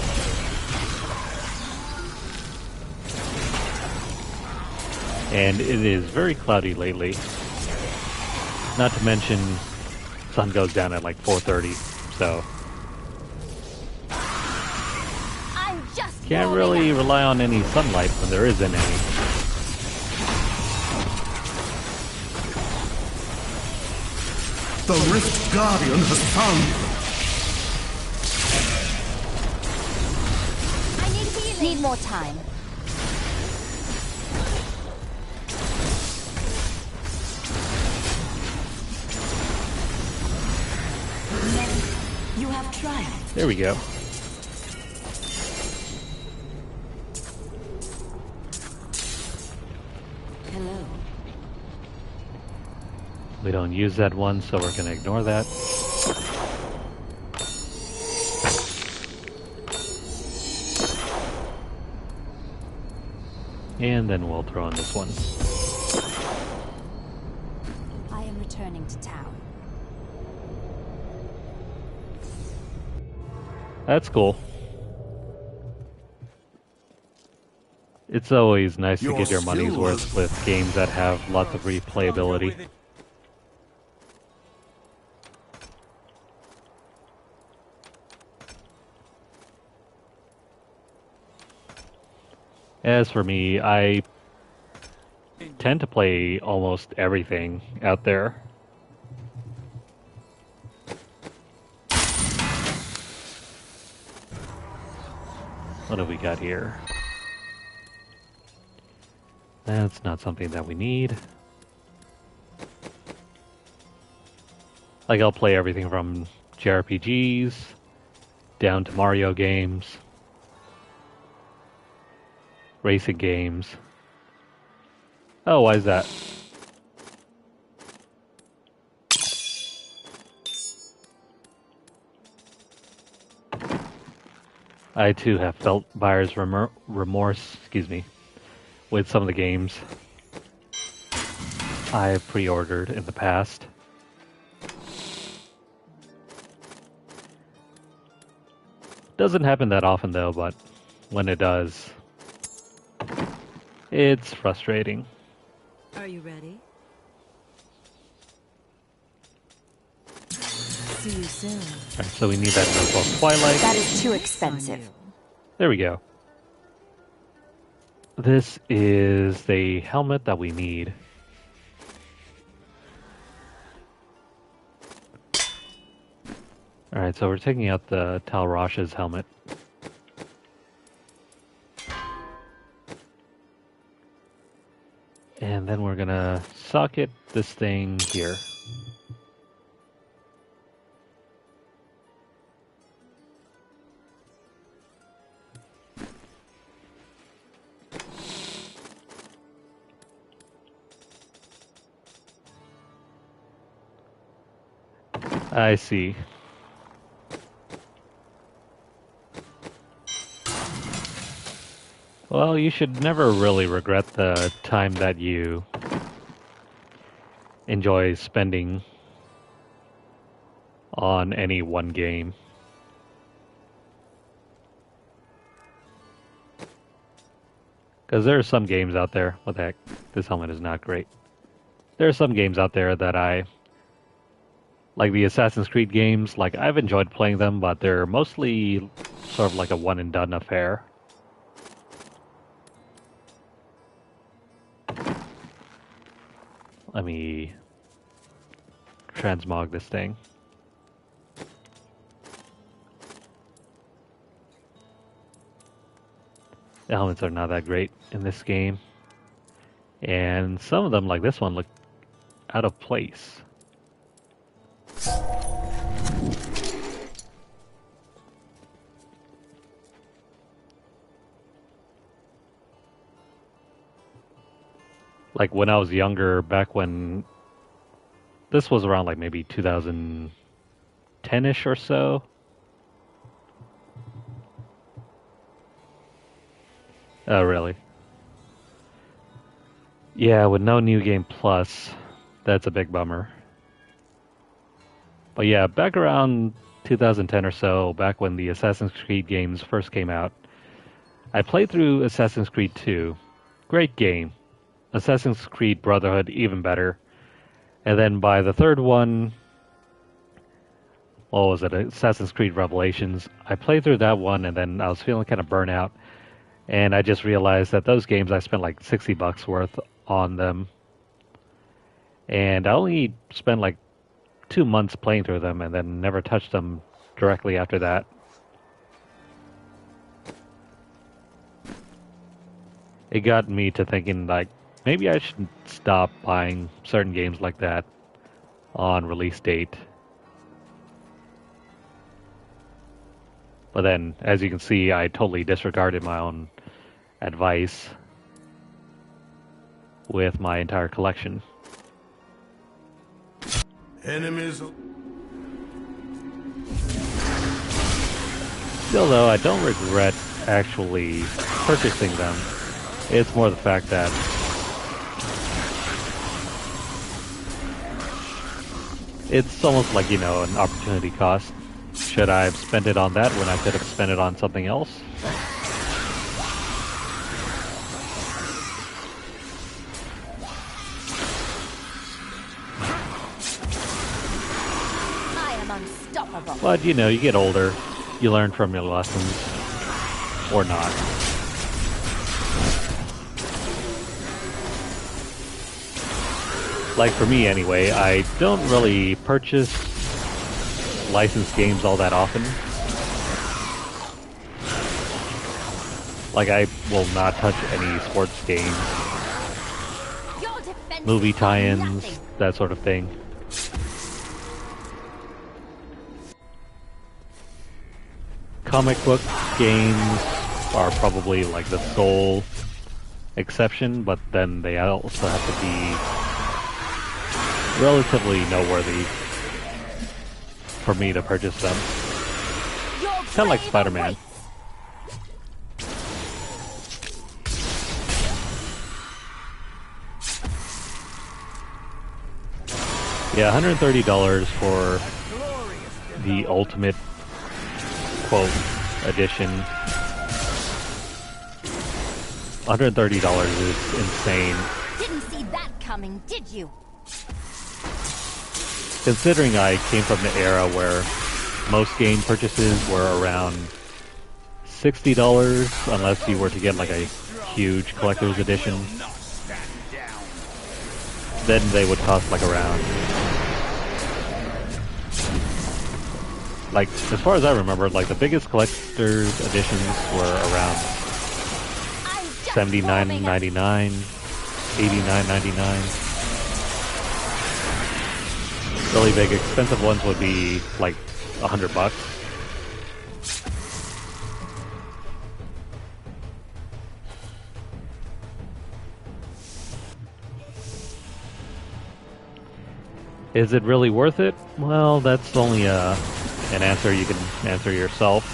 And it is very cloudy lately. Not to mention, sun goes down at like 4:30, so I'm just can't really rely on any sunlight when there isn't any. The Rift Guardian has found you. I need healing. Need more time. You have triumphed. There we go. Hello. We don't use that one, so we're gonna ignore that. And then we'll throw in this one. I am returning to town. That's cool. It's always nice to get your money's worth with games that have lots of replayability. As for me, I tend to play almost everything out there. What have we got here? That's not something that we need. Like, I'll play everything from JRPGs down to Mario games, racing games. Oh, why is that? I too have felt buyer's remorse, with some of the games I've pre-ordered in the past. Doesn't happen that often though, but when it does, it's frustrating. Are you ready? See you soon. Alright, so we need that Notebook Twilight. That is too expensive. There we go. This is the helmet that we need. Alright, so we're taking out the Tal Rasha's helmet. And then we're gonna socket this thing here. I see. Well, you should never really regret the time that you enjoy spending on any one game. Because there are some games out there, what the heck, this helmet is not great. There are some games out there that like the Assassin's Creed games, like I've enjoyed playing them, but they're mostly sort of like a one and done affair. Let me transmog this thing. The helmets are not that great in this game. And some of them, like this one, look out of place. Like when I was younger, back when this was around like maybe 2010-ish or so. Oh, really? Yeah, with no New Game Plus, that's a big bummer. But yeah, back around 2010 or so, back when the Assassin's Creed games first came out, I played through Assassin's Creed 2. Great game. Assassin's Creed Brotherhood, even better. And then by the third one, what was it, Assassin's Creed Revelations, I played through that one and then I was feeling kind of burnt out. And I just realized that those games, I spent like $60 worth on them. And I only spent like 2 months playing through them and then never touched them directly after that. It got me to thinking like, maybe I should stop buying certain games like that on release date. But then, as you can see, I totally disregarded my own advice with my entire collection. Enemies. Still though, I don't regret actually purchasing them. It's more the fact that it's almost like, you know, an opportunity cost. Should I have spent it on that when I could have spent it on something else? I am unstoppable. But, you know, you get older, you learn from your lessons, or not. Like for me anyway, I don't really purchase licensed games all that often. Like I will not touch any sports games, Your defense movie is tie-ins, nothing. that sort of thing. Comic book games are probably like the sole exception, but then they also have to be relatively noteworthy for me to purchase them. Your Kind of like grave Spider-Man. awaits. Yeah, $130 for the ultimate quote edition. $130 is insane. Didn't see that coming, did you? Considering I came from the era where most game purchases were around $60 unless you were to get like a huge collector's edition. Then they would cost like around, like as far as I remember, like the biggest collector's editions were around $79.99, $89.99. Really big, expensive ones would be like $100. Is it really worth it? Well, that's only an answer you can answer yourself.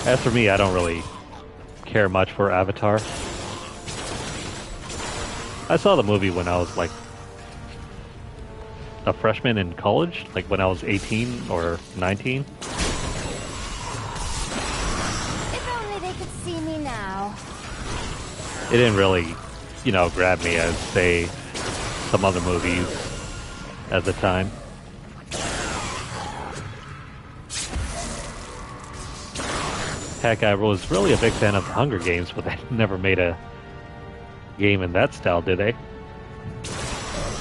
As for me, I don't really care much for Avatar. I saw the movie when I was like a freshman in college, like when I was 18 or 19. If only they could see me now. It didn't really, you know, grab me as, say, some other movies at the time. Heck, I was really a big fan of the Hunger Games, but they never made a game in that style, did they?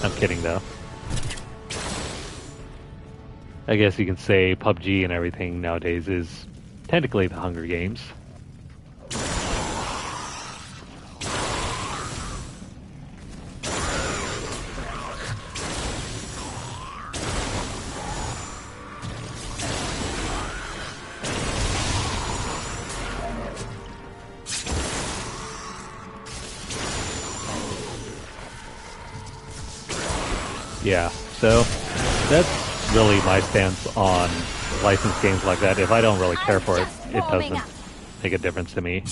I'm kidding, though. I guess you can say PUBG and everything nowadays is technically the Hunger Games. Yeah, so that's really my stance on licensed games like that. If I don't really care for it, it doesn't make a difference to me.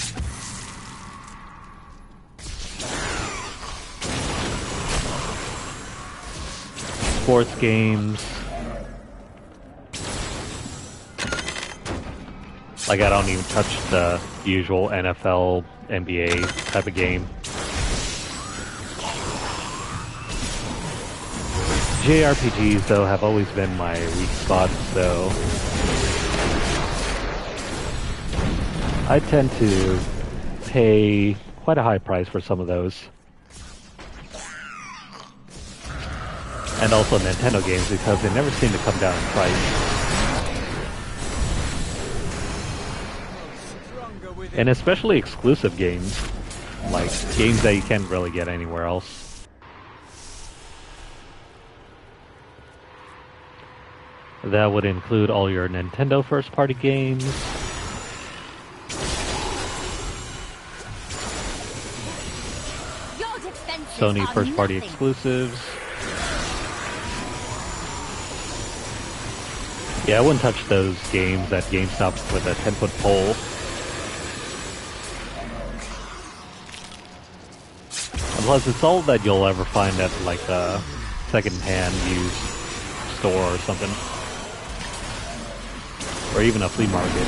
Sports games, like I don't even touch the usual NFL, NBA type of game. JRPGs, though, have always been my weak spot, so I tend to pay quite a high price for some of those. And also Nintendo games, because they never seem to come down in price. And especially exclusive games, like games that you can't really get anywhere else. That would include all your Nintendo first-party games, Sony first-party exclusives. Yeah, I wouldn't touch those games at GameStop with a 10-foot pole. And plus, it's all that you'll ever find at like a second-hand used store or something. Or even a flea market.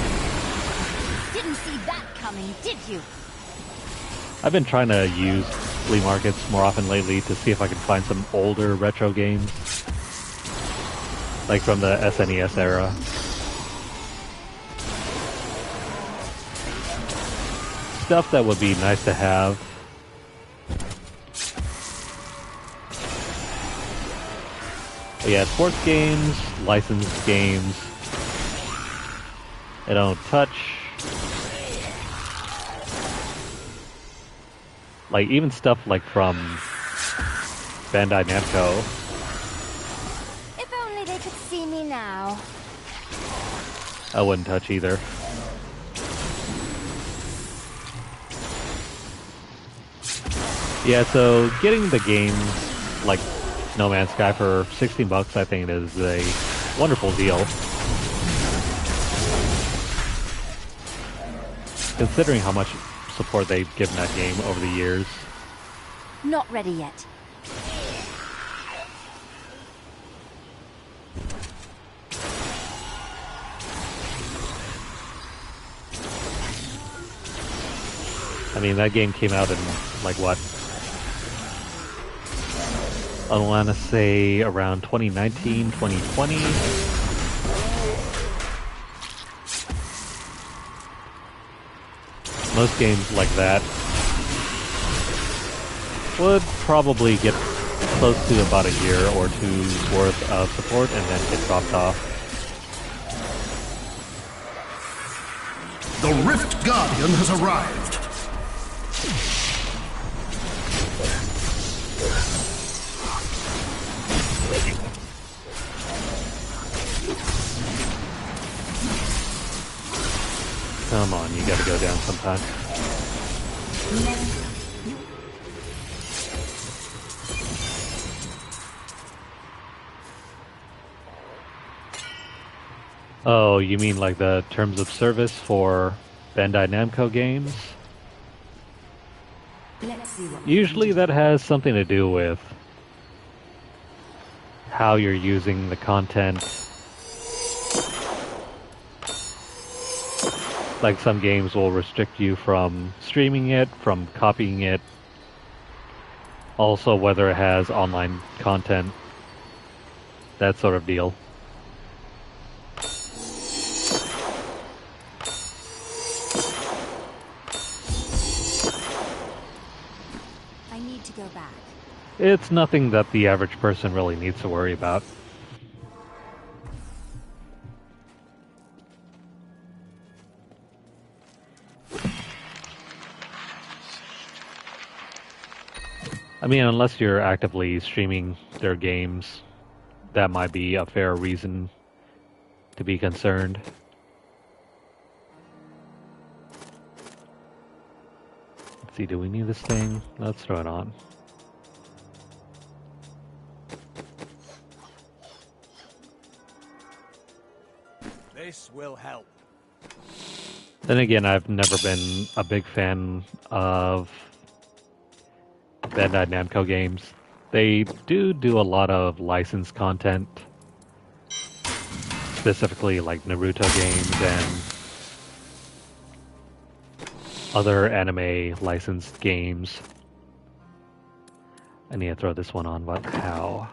Didn't see that coming, did you? I've been trying to use flea markets more often lately to see if I can find some older retro games. Like from the SNES era. Stuff that would be nice to have. But yeah, sports games, licensed games, I don't touch. Like even stuff like from Bandai Namco. If only they could see me now. I wouldn't touch either. Yeah, so getting the games like No Man's Sky for $16 I think is a wonderful deal. Considering how much support they've given that game over the years. Not ready yet. I mean, that game came out in, like, what? I want to say around 2019, 2020. most games like that would probably get close to about a year or two's worth of support and then get dropped off. The Rift Guardian has arrived. Come on, you gotta go down sometime. Oh, you mean like the terms of service for Bandai Namco games? Let's see what Usually that has something to do with how you're using the content. Like some games will restrict you from streaming it, from copying it. Also whether it has online content. That sort of deal. I need to go back. It's nothing that the average person really needs to worry about. I mean, unless you're actively streaming their games, that might be a fair reason to be concerned. Let's see, do we need this thing? Let's throw it on. This will help. Then again, I've never been a big fan of Bandai Namco games. They do a lot of licensed content, specifically like Naruto games and other anime licensed games. I need to throw this one on, but how?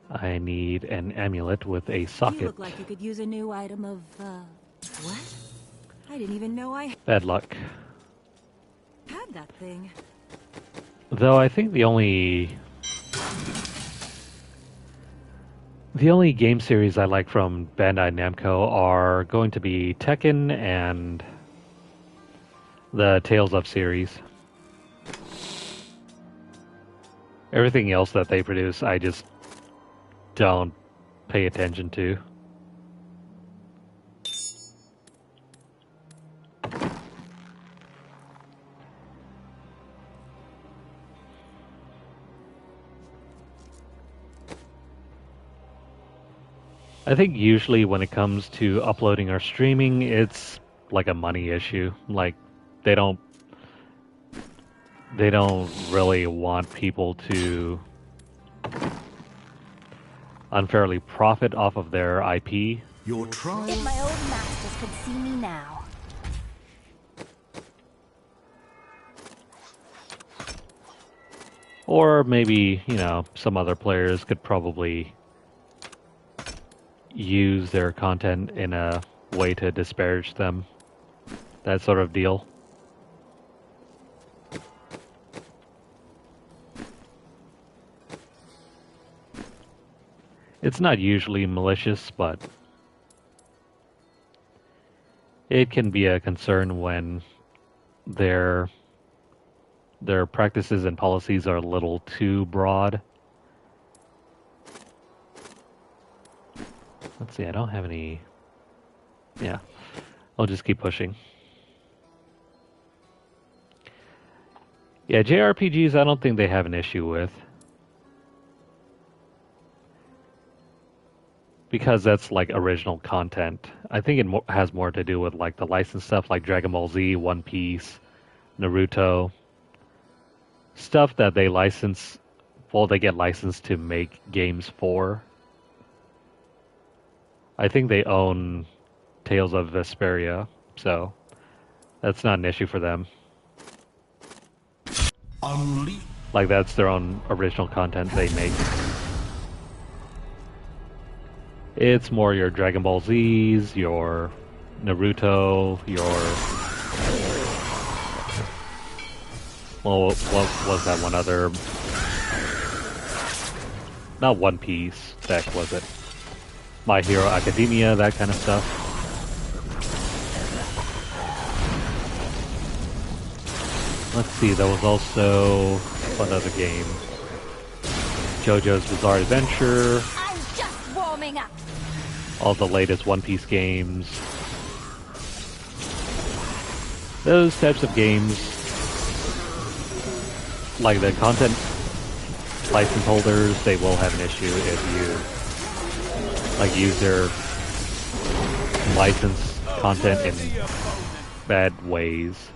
I need an amulet with a you socket. look like you could use a new item of, what? I didn't even know I Bad luck. had that thing. Though I think the only game series I like from Bandai Namco are going to be Tekken and the Tales of series. Everything else that they produce, I just don't pay attention to. I think usually when it comes to uploading or streaming, it's like a money issue. Like they don't really want people to unfairly profit off of their IP. Your trial. If my old masters could see me now. Or maybe, you know, some other players could probably use their content in a way to disparage them. That sort of deal. It's not usually malicious, but it can be a concern when their practices and policies are a little too broad. Let's see, I don't have any... Yeah, I'll just keep pushing. Yeah, JRPGs I don't think they have an issue with. Because that's like original content. I think it has more to do with like the licensed stuff like Dragon Ball Z, One Piece, Naruto. Stuff that they license, well, they get licensed to make games for. I think they own Tales of Vesperia, so that's not an issue for them. Like that's their own original content they make. It's more your Dragon Ball Zs, your Naruto, your... Well, what was that one other... Not One Piece, heck was it? My Hero Academia, that kind of stuff. Let's see, there was also another game. JoJo's Bizarre Adventure. I'm just warming up. All the latest One Piece games. Those types of games, like the content license holders, they will have an issue if you like use their license content in bad ways.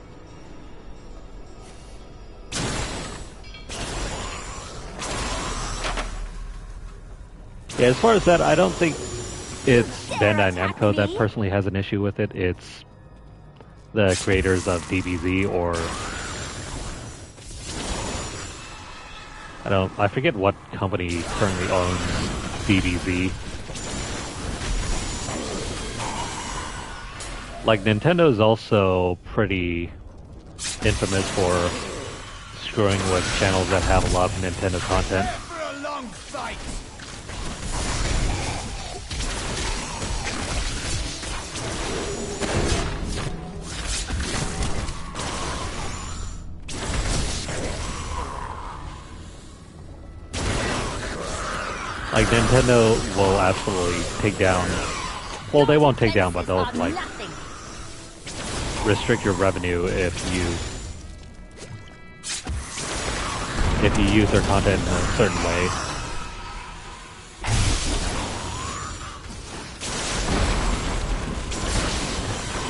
Yeah, as far as that, I don't think it's Bandai Namco that personally has an issue with it. It's the creators of DBZ, or I forget what company currently owns DBZ. Like, Nintendo's also pretty infamous for screwing with channels that have a lot of Nintendo content. For a long fight. Like, Nintendo will absolutely take down... Well, they won't take down, but they'll, like, restrict your revenue if you use their content in a certain way.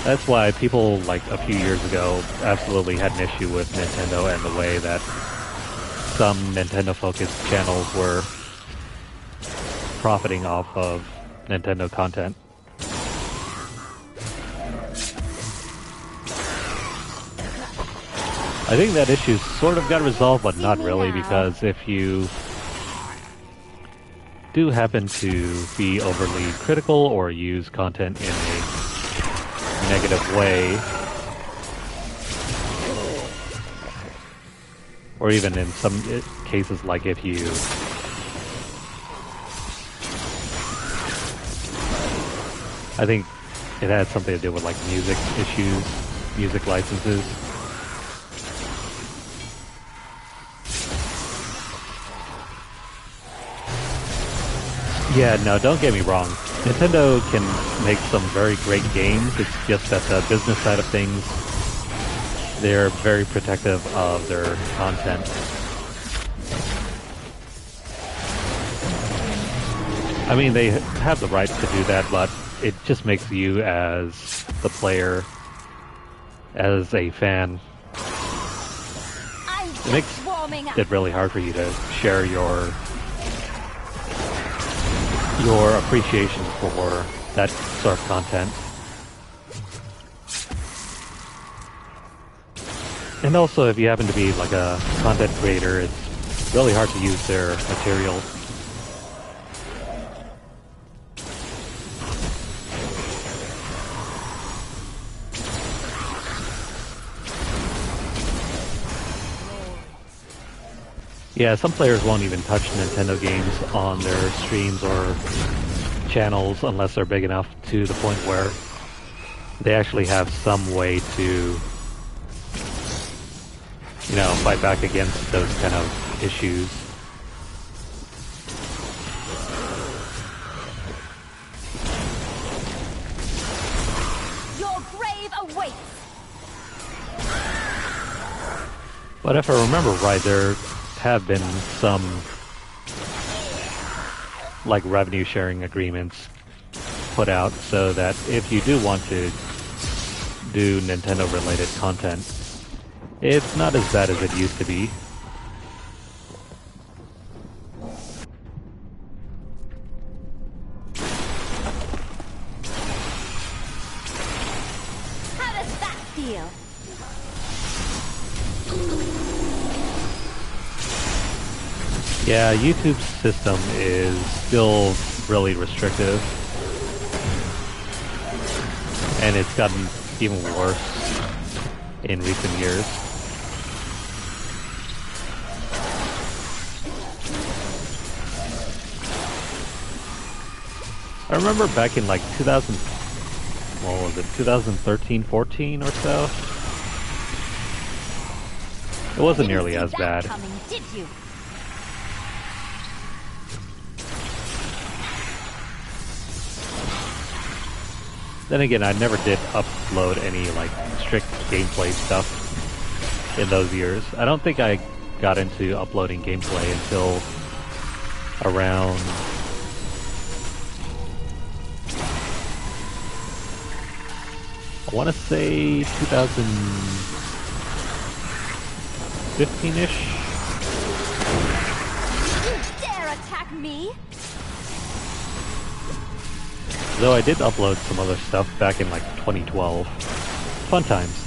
That's why people, like, a few years ago absolutely had an issue with Nintendo and the way that some Nintendo-focused channels were profiting off of Nintendo content. I think that issue sort of got resolved, but not really, because if you do happen to be overly critical or use content in a negative way, or even in some cases, like if you I think it had something to do with, like, music issues, music licenses. Yeah, no, don't get me wrong. Nintendo can make some very great games. It's just that the business side of things, they're very protective of their content. I mean, they have the right to do that, but it just makes you, as the player, as a fan, it makes it really hard for you to share your appreciation for that sort of content. And also, if you happen to be like a content creator, it's really hard to use their material. Yeah, some players won't even touch Nintendo games on their streams or channels unless they're big enough to the point where they actually have some way to, you know, fight back against those kind of issues. Your grave awaits. But if I remember right, there have been some, like, revenue sharing agreements put out so that if you do want to do Nintendo related content, it's not as bad as it used to be. How does that feel? Yeah, YouTube's system is still really restrictive. And it's gotten even worse in recent years. I remember back in like 2000, what was it, 2013, 14 or so? It wasn't nearly as bad. Coming, did you? Then again, I never did upload any like strict gameplay stuff in those years. I don't think I got into uploading gameplay until around I want to say 2015-ish. You dare attack me? Though I did upload some other stuff back in like 2012. Fun times.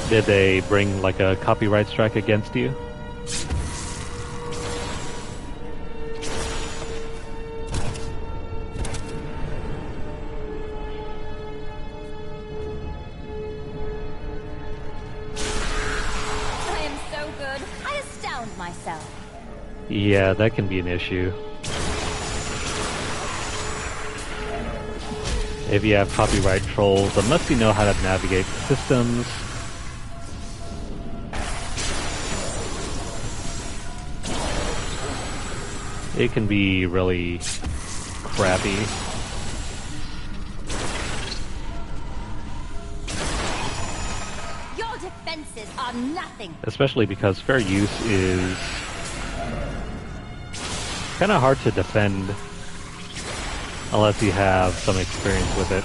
Did they bring like a copyright strike against you? I am so good. I astound myself. Yeah, that can be an issue. If you have copyright trolls, unless you know how to navigate the systems, it can be really crappy. Your defenses are nothing. Especially because fair use is kind of hard to defend unless you have some experience with it.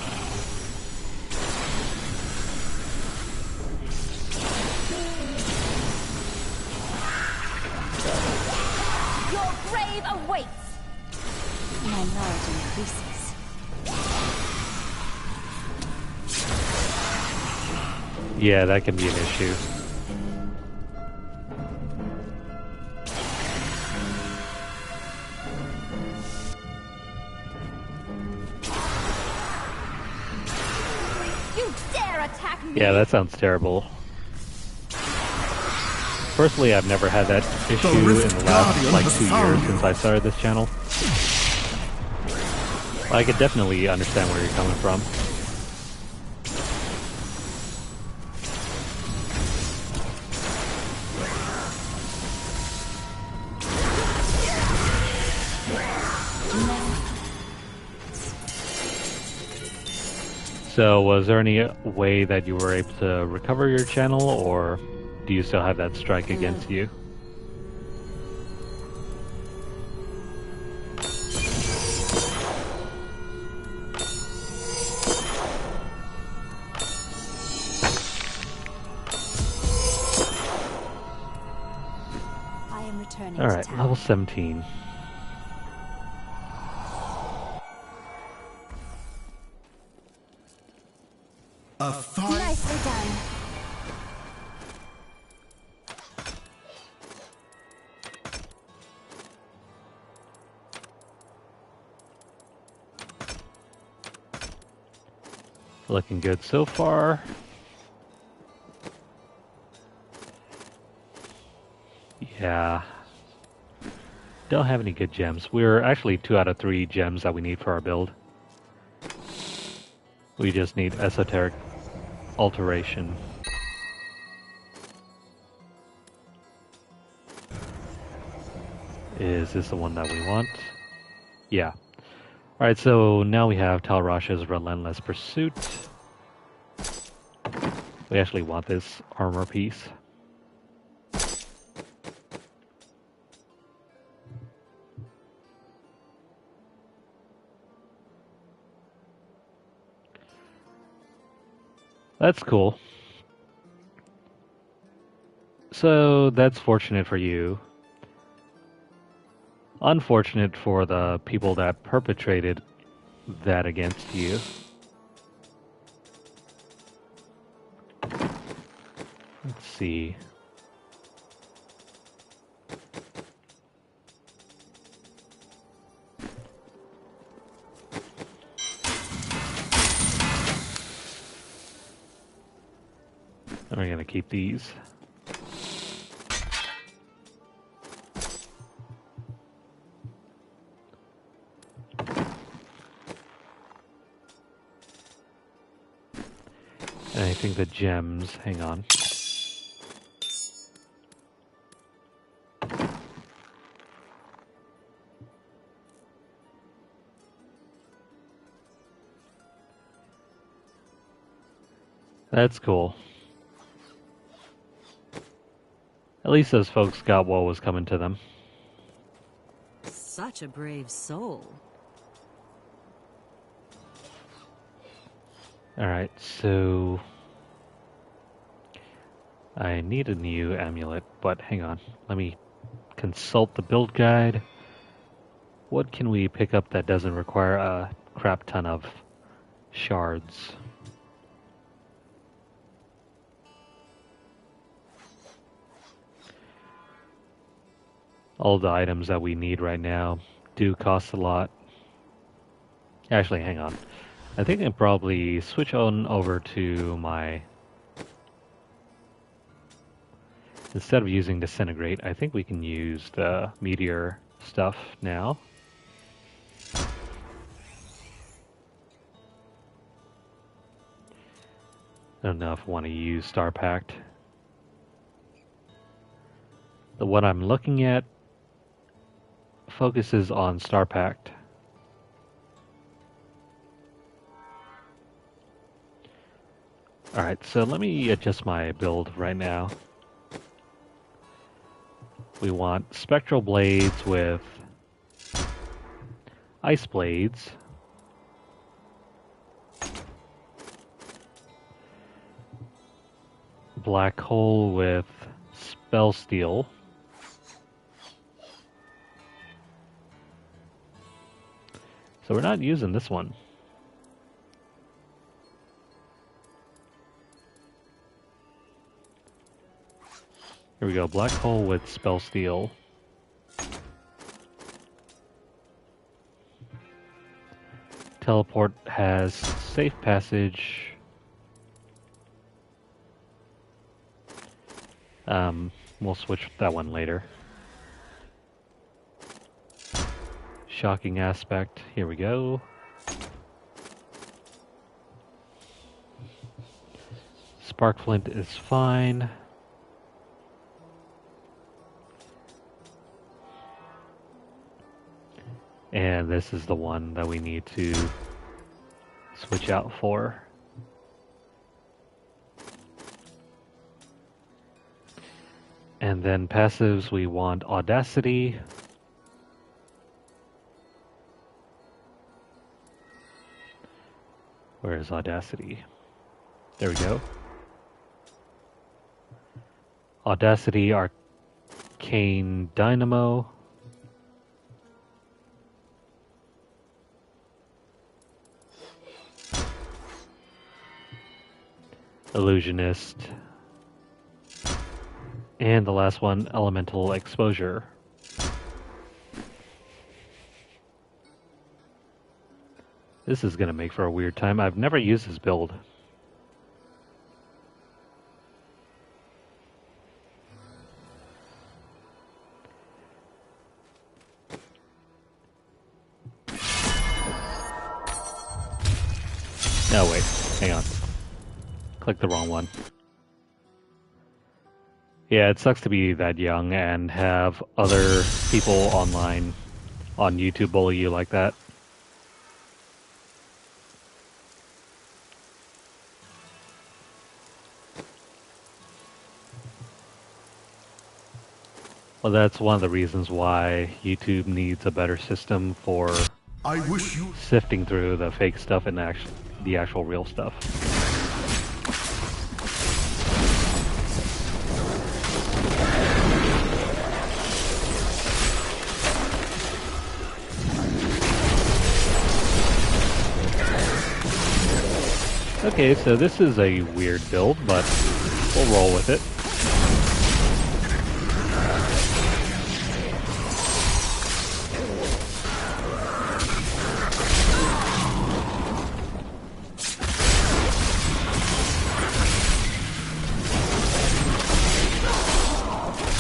Your grave awaits. My knowledge increases. Yeah, that can be an issue. You dare attack me? Yeah, that sounds terrible. Personally, I've never had that issue in the last like 2 years since I started this channel. I could definitely understand where you're coming from. So, was there any way that you were able to recover your channel, or do you still have that strike against you? I am returning. Alright, to town. level 17. A fight. Nicely done. Looking good so far. Yeah. Don't have any good gems. We're actually 2 out of 3 gems that we need for our build. We just need esoteric alteration. Is this the one that we want? Yeah. Alright, so now we have Tal Rasha's Relentless Pursuit. We actually want this armor piece. That's cool. So that's fortunate for you. Unfortunate for the people that perpetrated that against you. Let's see. And we're gonna keep these. And I think the gems, hang on. That's cool. At least those folks got what was coming to them. Such a brave soul. Alright, so I need a new amulet, but hang on. Let me consult the build guide. What can we pick up that doesn't require a crap ton of shards? All the items that we need right now do cost a lot. Actually, hang on. I think I can probably switch on over to my... Instead of using Disintegrate, I think we can use the Meteor stuff now. I don't know if I want to use Star Pact. The one I'm looking at focuses on Star Pact. Alright, so let me adjust my build right now. We want Spectral Blades with Ice Blades. Black Hole with Spell Steel. So we're not using this one. Here we go, Black Hole with Spell Steel. Teleport has Safe Passage. We'll switch that one later. Shocking Aspect, here we go. Spark Flint is fine. And this is the one that we need to switch out for. And then passives, we want Audacity. Where is Audacity? There we go. Audacity, Arcane Dynamo. Illusionist. And the last one, Elemental Exposure. This is going to make for a weird time. I've never used this build. No, wait. Hang on. Click the wrong one. Yeah, it sucks to be that young and have other people online on YouTube bully you like that. Well, that's one of the reasons why YouTube needs a better system for sifting through the fake stuff and the actual real stuff. Okay, so this is a weird build, but We'll roll with it.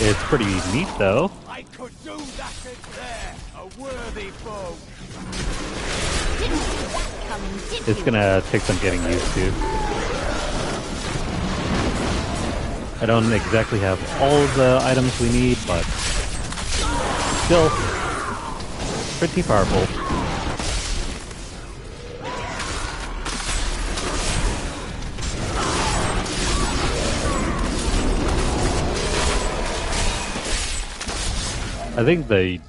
It's pretty neat, though. I could do that there. A worthy foe. Didn't see that coming, did It's you? gonna take some getting used to. I don't exactly have all of the items we need, but still pretty powerful. I think the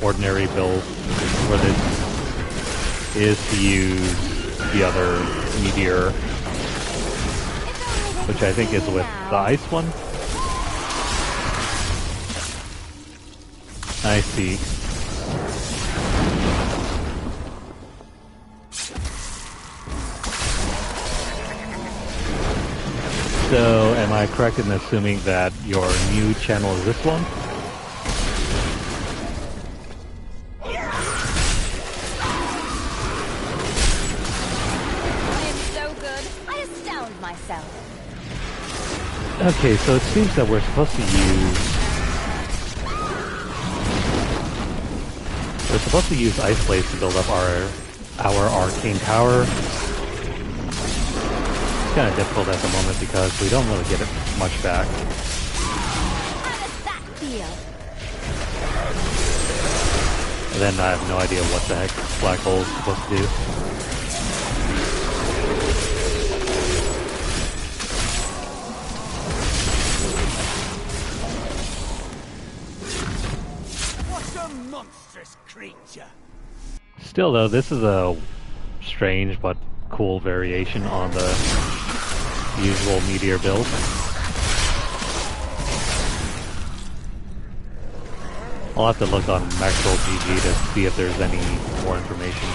ordinary build for this is to use the other meteor, which I think is with the ice one. I see. So, am I correct in assuming that your new channel is this one? I am so good. I astound myself. Okay, so it seems that we're supposed to use ice blades to build up our arcane power. It's kind of difficult at the moment because we don't really get it much back. How does that feel? And then I have no idea what the heck black hole is supposed to do. What a monstrous creature. Still though, this is a strange but cool variation on the usual meteor build. I'll have to look on Maxwell GG to see if there's any more information.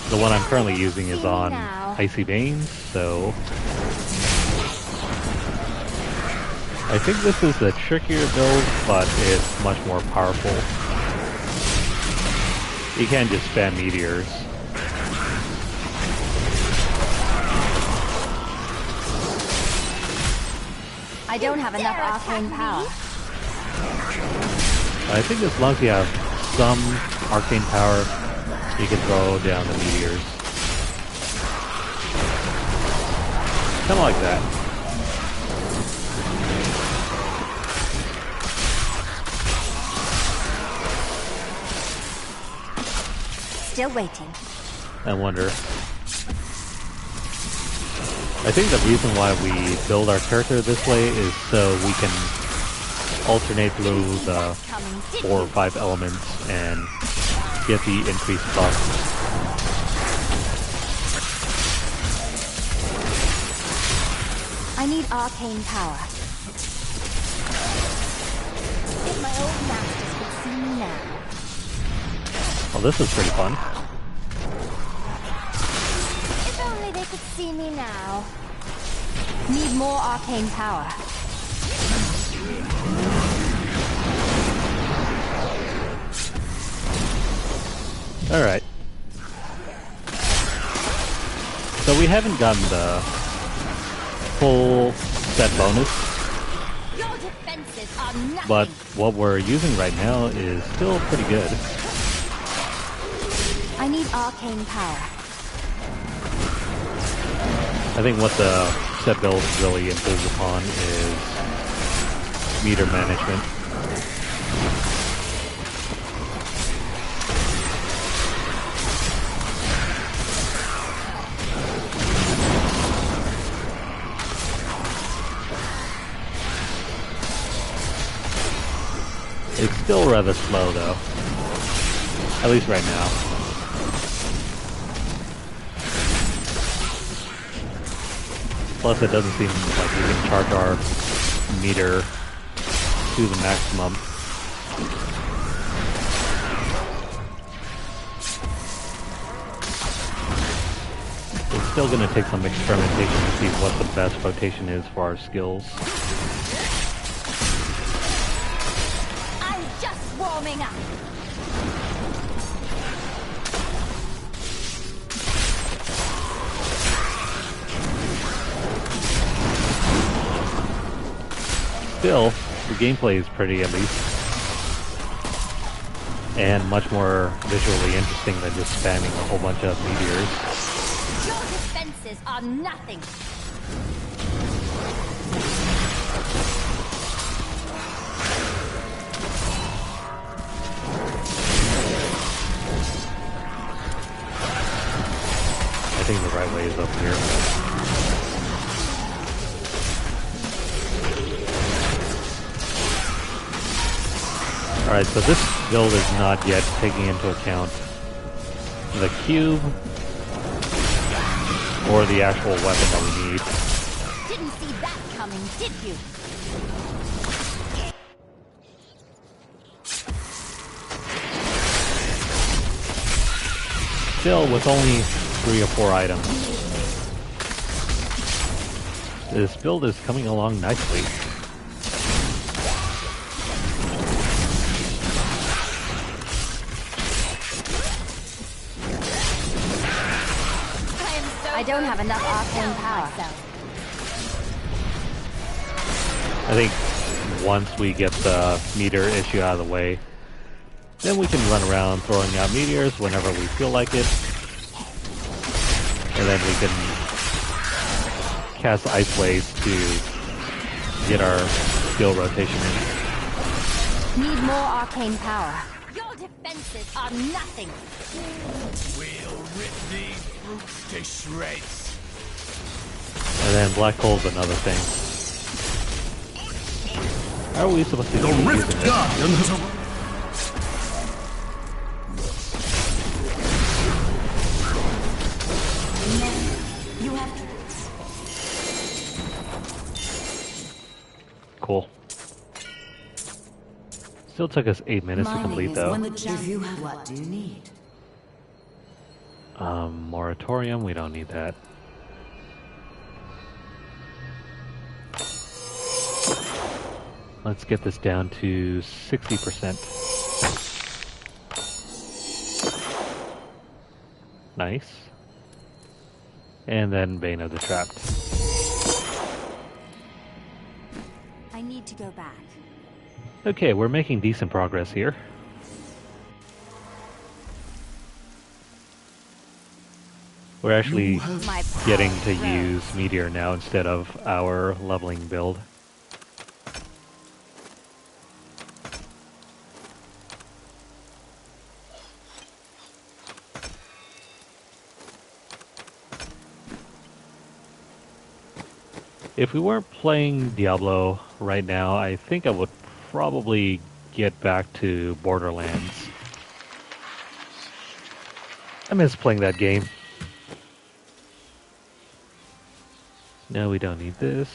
The one I'm currently using is on Icy Veins, so I think this is a trickier build, but it's much more powerful. You can't just spam meteors. I don't have enough arcane power. I think as long as you have some arcane power, you can throw down the meteors. Kind of like that. Still waiting. I wonder. I think the reason why we build our character this way is so we can alternate through the 4 or 5 elements and get the increased buff. I need arcane power. If my old masters could see me now. Well, this is pretty fun. If only they could see me now. Need more arcane power. Alright. So we haven't gotten the full set bonus, Your defenses are nothing. but what we're using right now is still pretty good. I need arcane power. I think what the set build really improves upon is meter management. It's still rather slow though, at least right now. Plus, it doesn't seem like we can charge our meter to the maximum. It's still going to take some experimentation to see what the best rotation is for our skills. I'm just warming up. Still, the gameplay is pretty at least. And much more visually interesting than just spamming a whole bunch of meteors. Your defenses are nothing. I think the right way is up here. Alright, so this build is not yet taking into account the cube or the actual weapon that we need. Didn't see that coming, did you? Still, with only 3 or 4 items, this build is coming along nicely. I don't have enough arcane power. I think once we get the meteor issue out of the way, then we can run around throwing out meteors whenever we feel like it. And then we can cast Ice Blades to get our skill rotation in. Need more arcane power. Your defenses are nothing. We'll rip these brutes to shreds. And then Black Hole's another thing. How are we supposed to The keep Rift using this? Guardian has You have Cool. Still took us 8 minutes to mining complete is though. when the you have what do you need? Moratorium, we don't need that. Let's get this down to 60%. Nice. And then Bane of the Trapped. I need to go back. Okay, we're making decent progress here. We're actually My power getting to grows. use Meteor now instead of our leveling build. If we weren't playing Diablo right now, I think I would probably get back to Borderlands. I miss playing that game. No, we don't need this.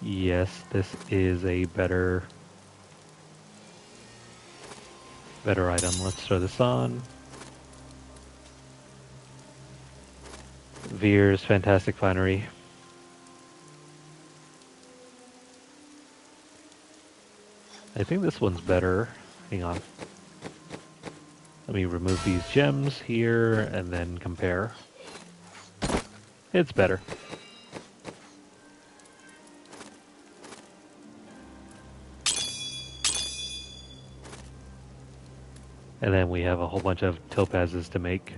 Yes, this is a better item. Let's throw this on. Veer's Fantastic Finery. I think this one's better. Hang on. Let me remove these gems here and then compare. It's better. And then we have a whole bunch of topazes to make.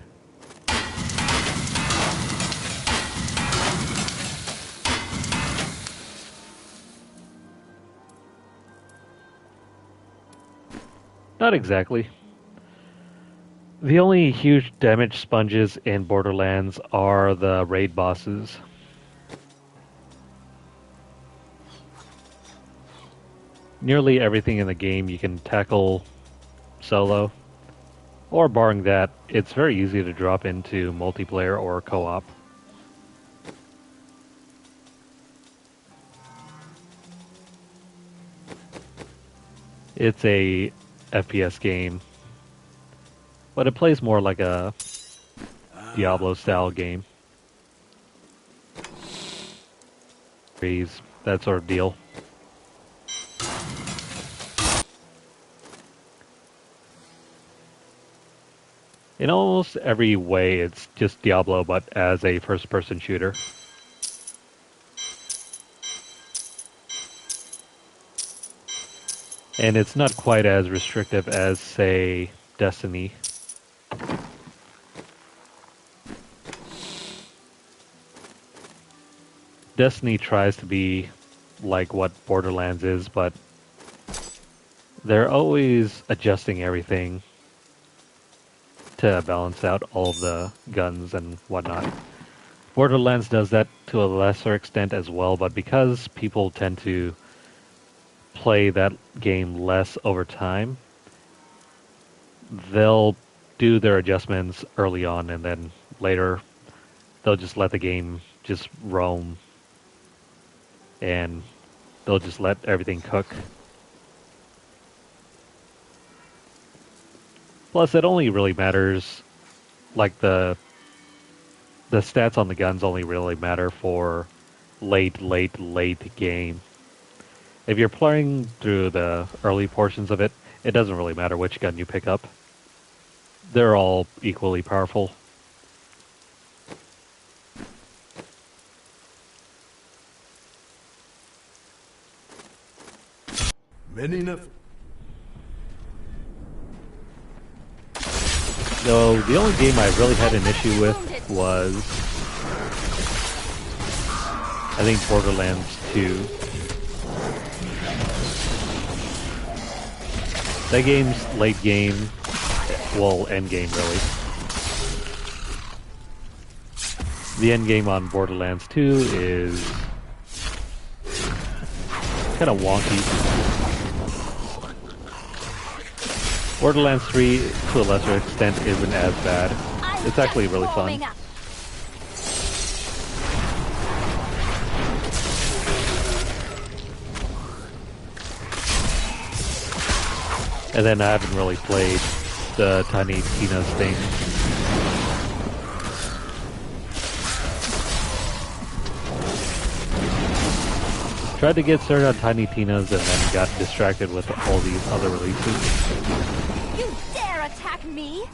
Not exactly. The only huge damage sponges in Borderlands are the raid bosses. Nearly everything in the game you can tackle solo, or barring that, it's very easy to drop into multiplayer or co-op. It's a FPS game. But it plays more like a Diablo-style game. That sort of deal. In almost every way, it's just Diablo, but as a first-person shooter. And it's not quite as restrictive as, say, Destiny. Destiny tries to be like what Borderlands is, but they're always adjusting everything to balance out all of the guns and whatnot. Borderlands does that to a lesser extent as well, but because people tend to play that game less over time, they'll do their adjustments early on, and then later they'll just let the game just roam, and they'll just let everything cook. Plus, it only really matters, like the stats on the guns only really matter for late game. If you're playing through the early portions of it, it doesn't really matter which gun you pick up. They're all equally powerful. Many enough. Though the only game I really had an issue with was, I think, Borderlands 2. That game's late game, well, end game really. The end game on Borderlands 2 is kind of wonky. Borderlands 3, to a lesser extent, isn't as bad. It's actually really fun. And then I haven't really played the Tiny Tina's thing. Tried to get started on Tiny Tina's and then got distracted with all these other releases. You dare attack me?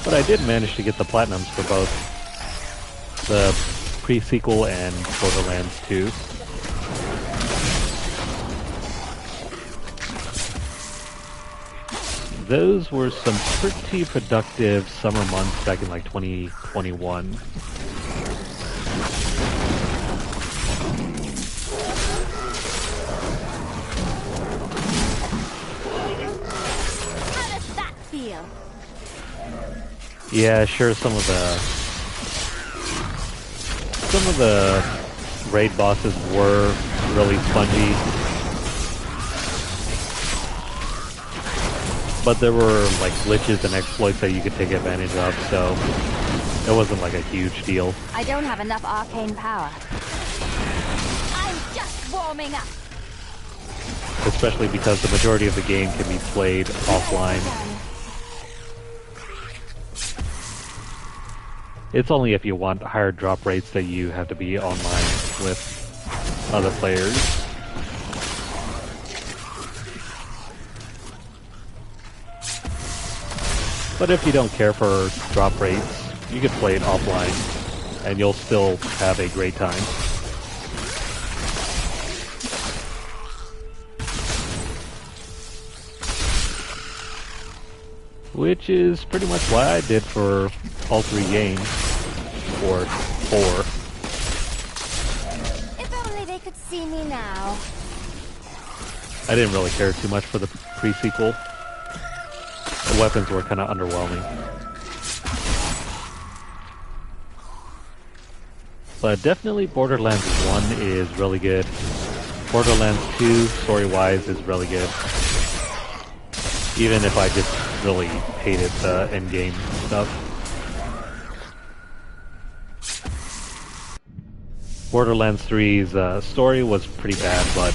But I did manage to get the platinums for both the pre-sequel and Borderlands 2. Those were some pretty productive summer months back in like 2021. How does that feel? Yeah, sure, some of the raid bosses were really spongy. But there were like glitches and exploits that you could take advantage of, so it wasn't like a huge deal. I don't have enough arcane power. I'm just warming up. Especially because the majority of the game can be played offline. It's only if you want higher drop rates that you have to be online with other players. But if you don't care for drop rates, you can play it offline, and you'll still have a great time. Which is pretty much what I did for all three games, or four. If only they could see me now. I didn't really care too much for the pre-sequel. The weapons were kind of underwhelming. But definitely Borderlands 1 is really good. Borderlands 2, story-wise, is really good. Even if I just really hated the endgame stuff. Borderlands 3's story was pretty bad, but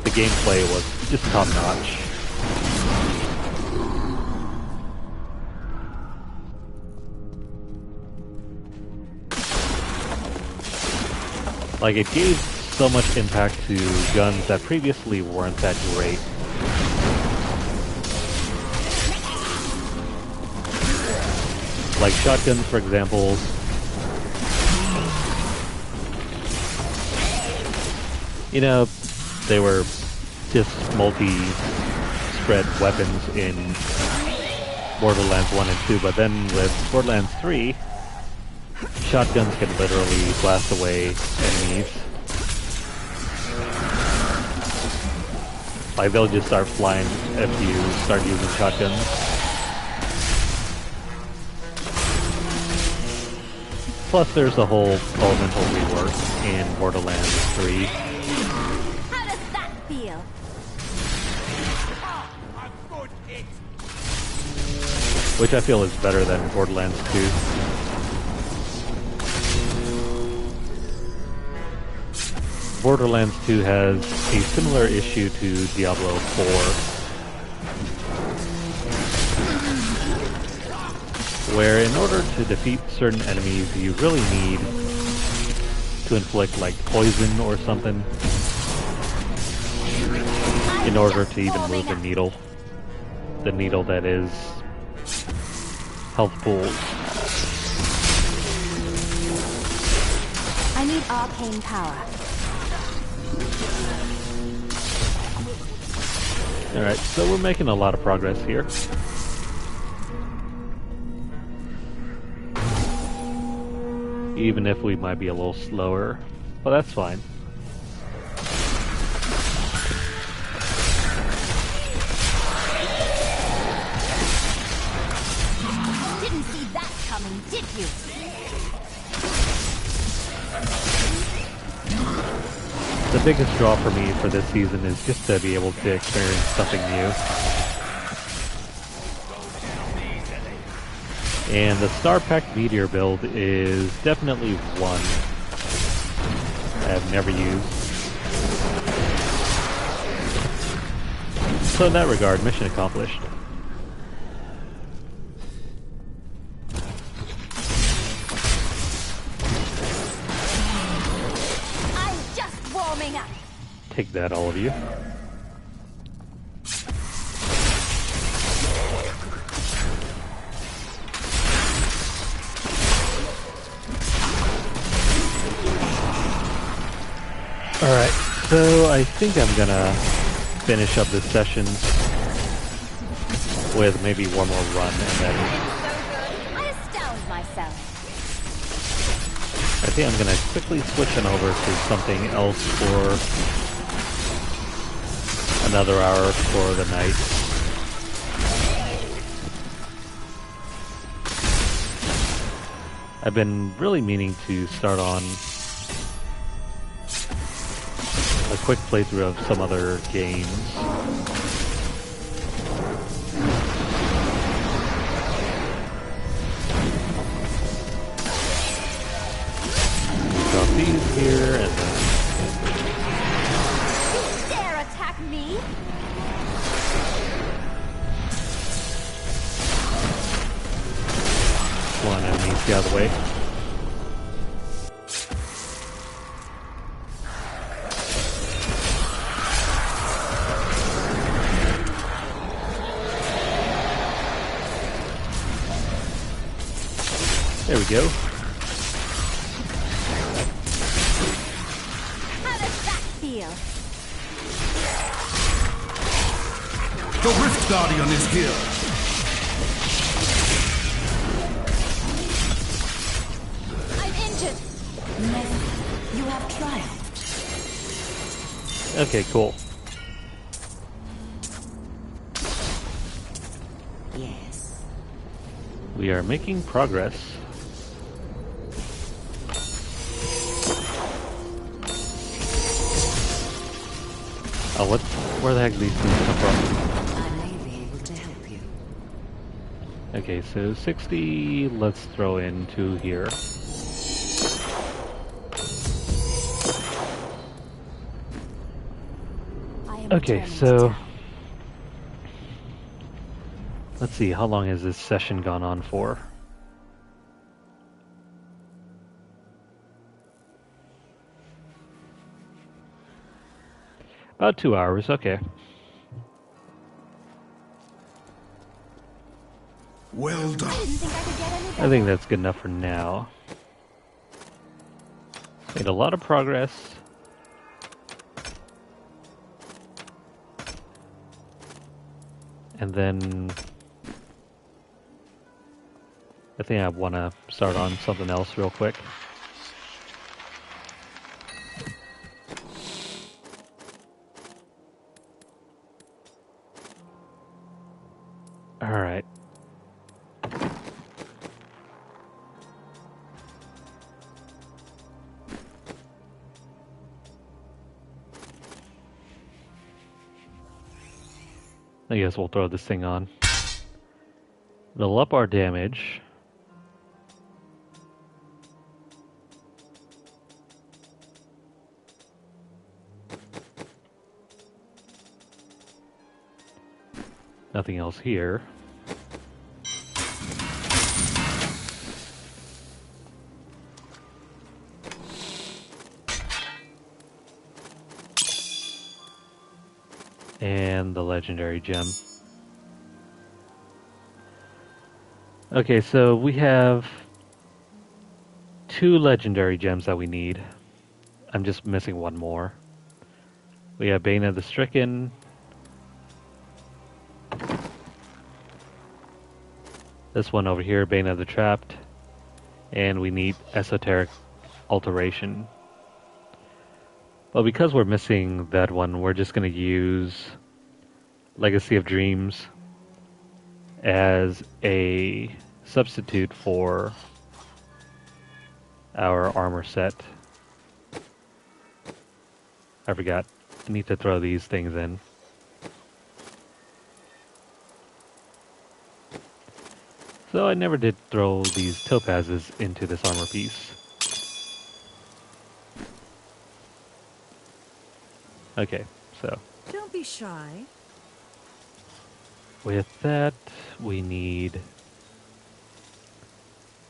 the gameplay was just top-notch. Like, it gave so much impact to guns that previously weren't that great. Like shotguns, for example. You know, they were just multi-spread weapons in Borderlands 1 and 2, but then with Borderlands 3, shotguns can literally blast away enemies. Like, they'll just start flying if you start using shotguns. Plus, there's the whole elemental rework in Borderlands 3. How does that feel? Which I feel is better than Borderlands 2. Borderlands 2 has a similar issue to Diablo 4, where in order to defeat certain enemies, you really need to inflict like poison or something in order to even move the needle. The needle that is health pools. I need arcane power. Alright, so we're making a lot of progress here. Even if we might be a little slower, but that's fine. Didn't see that coming, did you? The biggest draw for me for this season is just to be able to experience something new. And the Star-Packed Meteor build is definitely one I've never used. So in that regard, mission accomplished. I'm just warming up. Take that, all of you. Alright, so I think I'm gonna finish up this session with maybe one more run and then I astound myself. I think I'm gonna quickly switch on over to something else for another hour for the night. I've been really meaning to start on a quick playthrough of some other games. Got these here, and then You dare attack me? one enemies get out of the way. There we go. How does that feel? The Rift Guardian is here. I'm injured. Never. You have triumphed. Okay, cool. Yes. We are making progress. Oh, where the heck do these things come from? I may be able to help you. Okay, so 60, let's throw in 2 here. I am Okay, returning to so town. let's see, how long has this session gone on for? About 2 hours, okay. Well done. Didn't think I could get any better. I think that's good enough for now. Made a lot of progress. And then I think I want to start on something else real quick. All right. I guess we'll throw this thing on. It'll up our damage. Nothing else here. And the legendary gem. Okay, so we have 2 legendary gems that we need. I'm just missing one more. We have Bane of the Stricken. This one over here, Bane of the Trapped. And we need Esoteric Alteration. Well, because we're missing that one, we're just going to use Legacy of Dreams as a substitute for our armor set. I forgot. I need to throw these things in. So I never did throw these topazes into this armor piece. Okay, so Don't be shy. with that, we need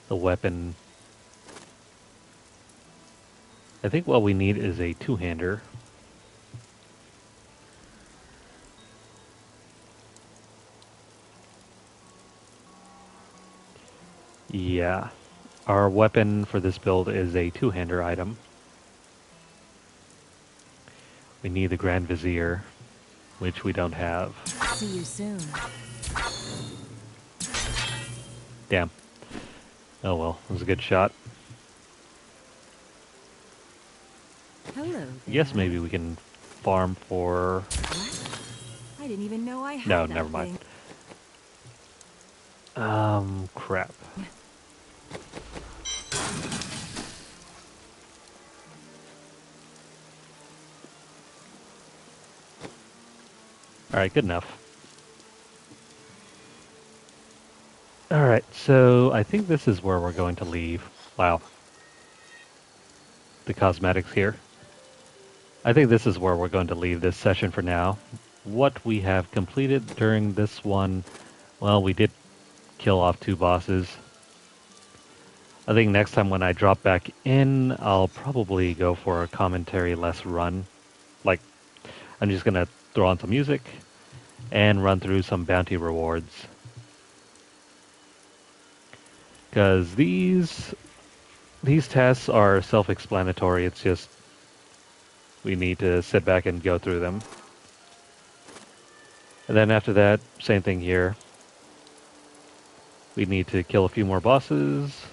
the weapon. I think what we need is a 2-hander. Yeah, our weapon for this build is a 2-hander item. We need the Grand Vizier, which we don't have. See you soon. Damn. Oh well, it was a good shot. Hello there. I guess maybe we can farm for... What? I didn't even know I had No, that never mind. thing. Crap. Alright, good enough. Alright, so I think this is where we're going to leave. Wow. The cosmetics here. I think this is where we're going to leave this session for now. What we have completed during this one, well, we did kill off 2 bosses. I think next time when I drop back in, I'll probably go for a commentary-less run. Like, I'm just going to throw on some music and run through some bounty rewards. Because these tasks are self-explanatory. It's just we need to sit back and go through them. And then after that, same thing here. We need to kill a few more bosses,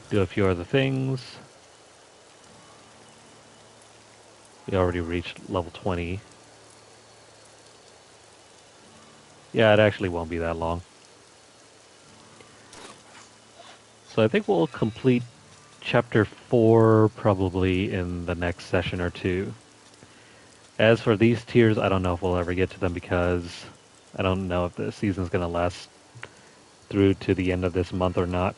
do a few other things. We already reached level 20. Yeah, it actually won't be that long. So I think we'll complete Chapter 4 probably in the next session or 2. As for these tiers, I don't know if we'll ever get to them because I don't know if the season's going to last through to the end of this month or not.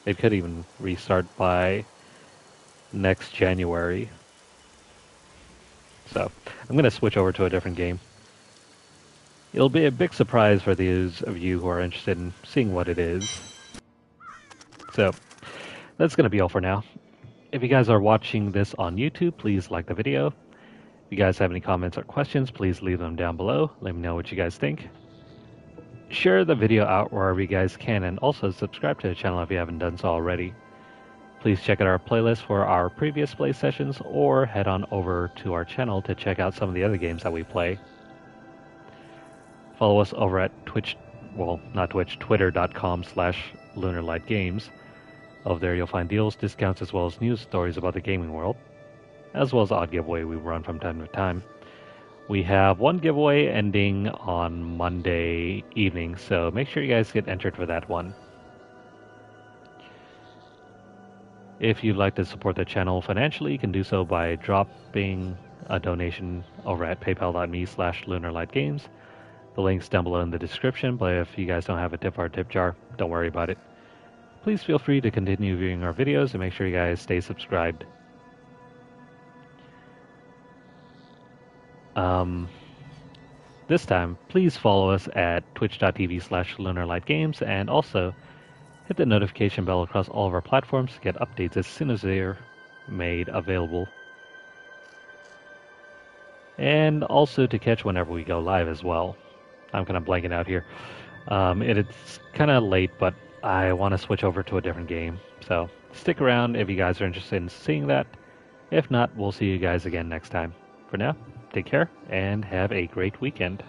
It could even restart by next January. So I'm going to switch over to a different game. It'll be a big surprise for those of you who are interested in seeing what it is. So that's going to be all for now. If you guys are watching this on YouTube, please like the video. If you guys have any comments or questions, please leave them down below. Let me know what you guys think. Share the video out wherever you guys can, and also subscribe to the channel if you haven't done so already. Please check out our playlist for our previous play sessions, or head on over to our channel to check out some of the other games that we play. Follow us over at twitter.com/lunarlightgames. Over there you'll find deals, discounts, as well as news stories about the gaming world, as well as the odd giveaway we run from time to time. We have one giveaway ending on Monday evening, so make sure you guys get entered for that one. If you'd like to support the channel financially, you can do so by dropping a donation over at paypal.me/lunarlightgames. The link's down below in the description, but if you guys don't have a tip or a tip jar, don't worry about it. Please feel free to continue viewing our videos and make sure you guys stay subscribed. This time, please follow us at twitch.tv/lunarlightgames, and also hit the notification bell across all of our platforms to get updates as soon as they're made available. And also to catch whenever we go live as well. I'm kind of blanking out here. It's kind of late, but I want to switch over to a different game. So stick around if you guys are interested in seeing that. If not, we'll see you guys again next time. For now, take care and have a great weekend.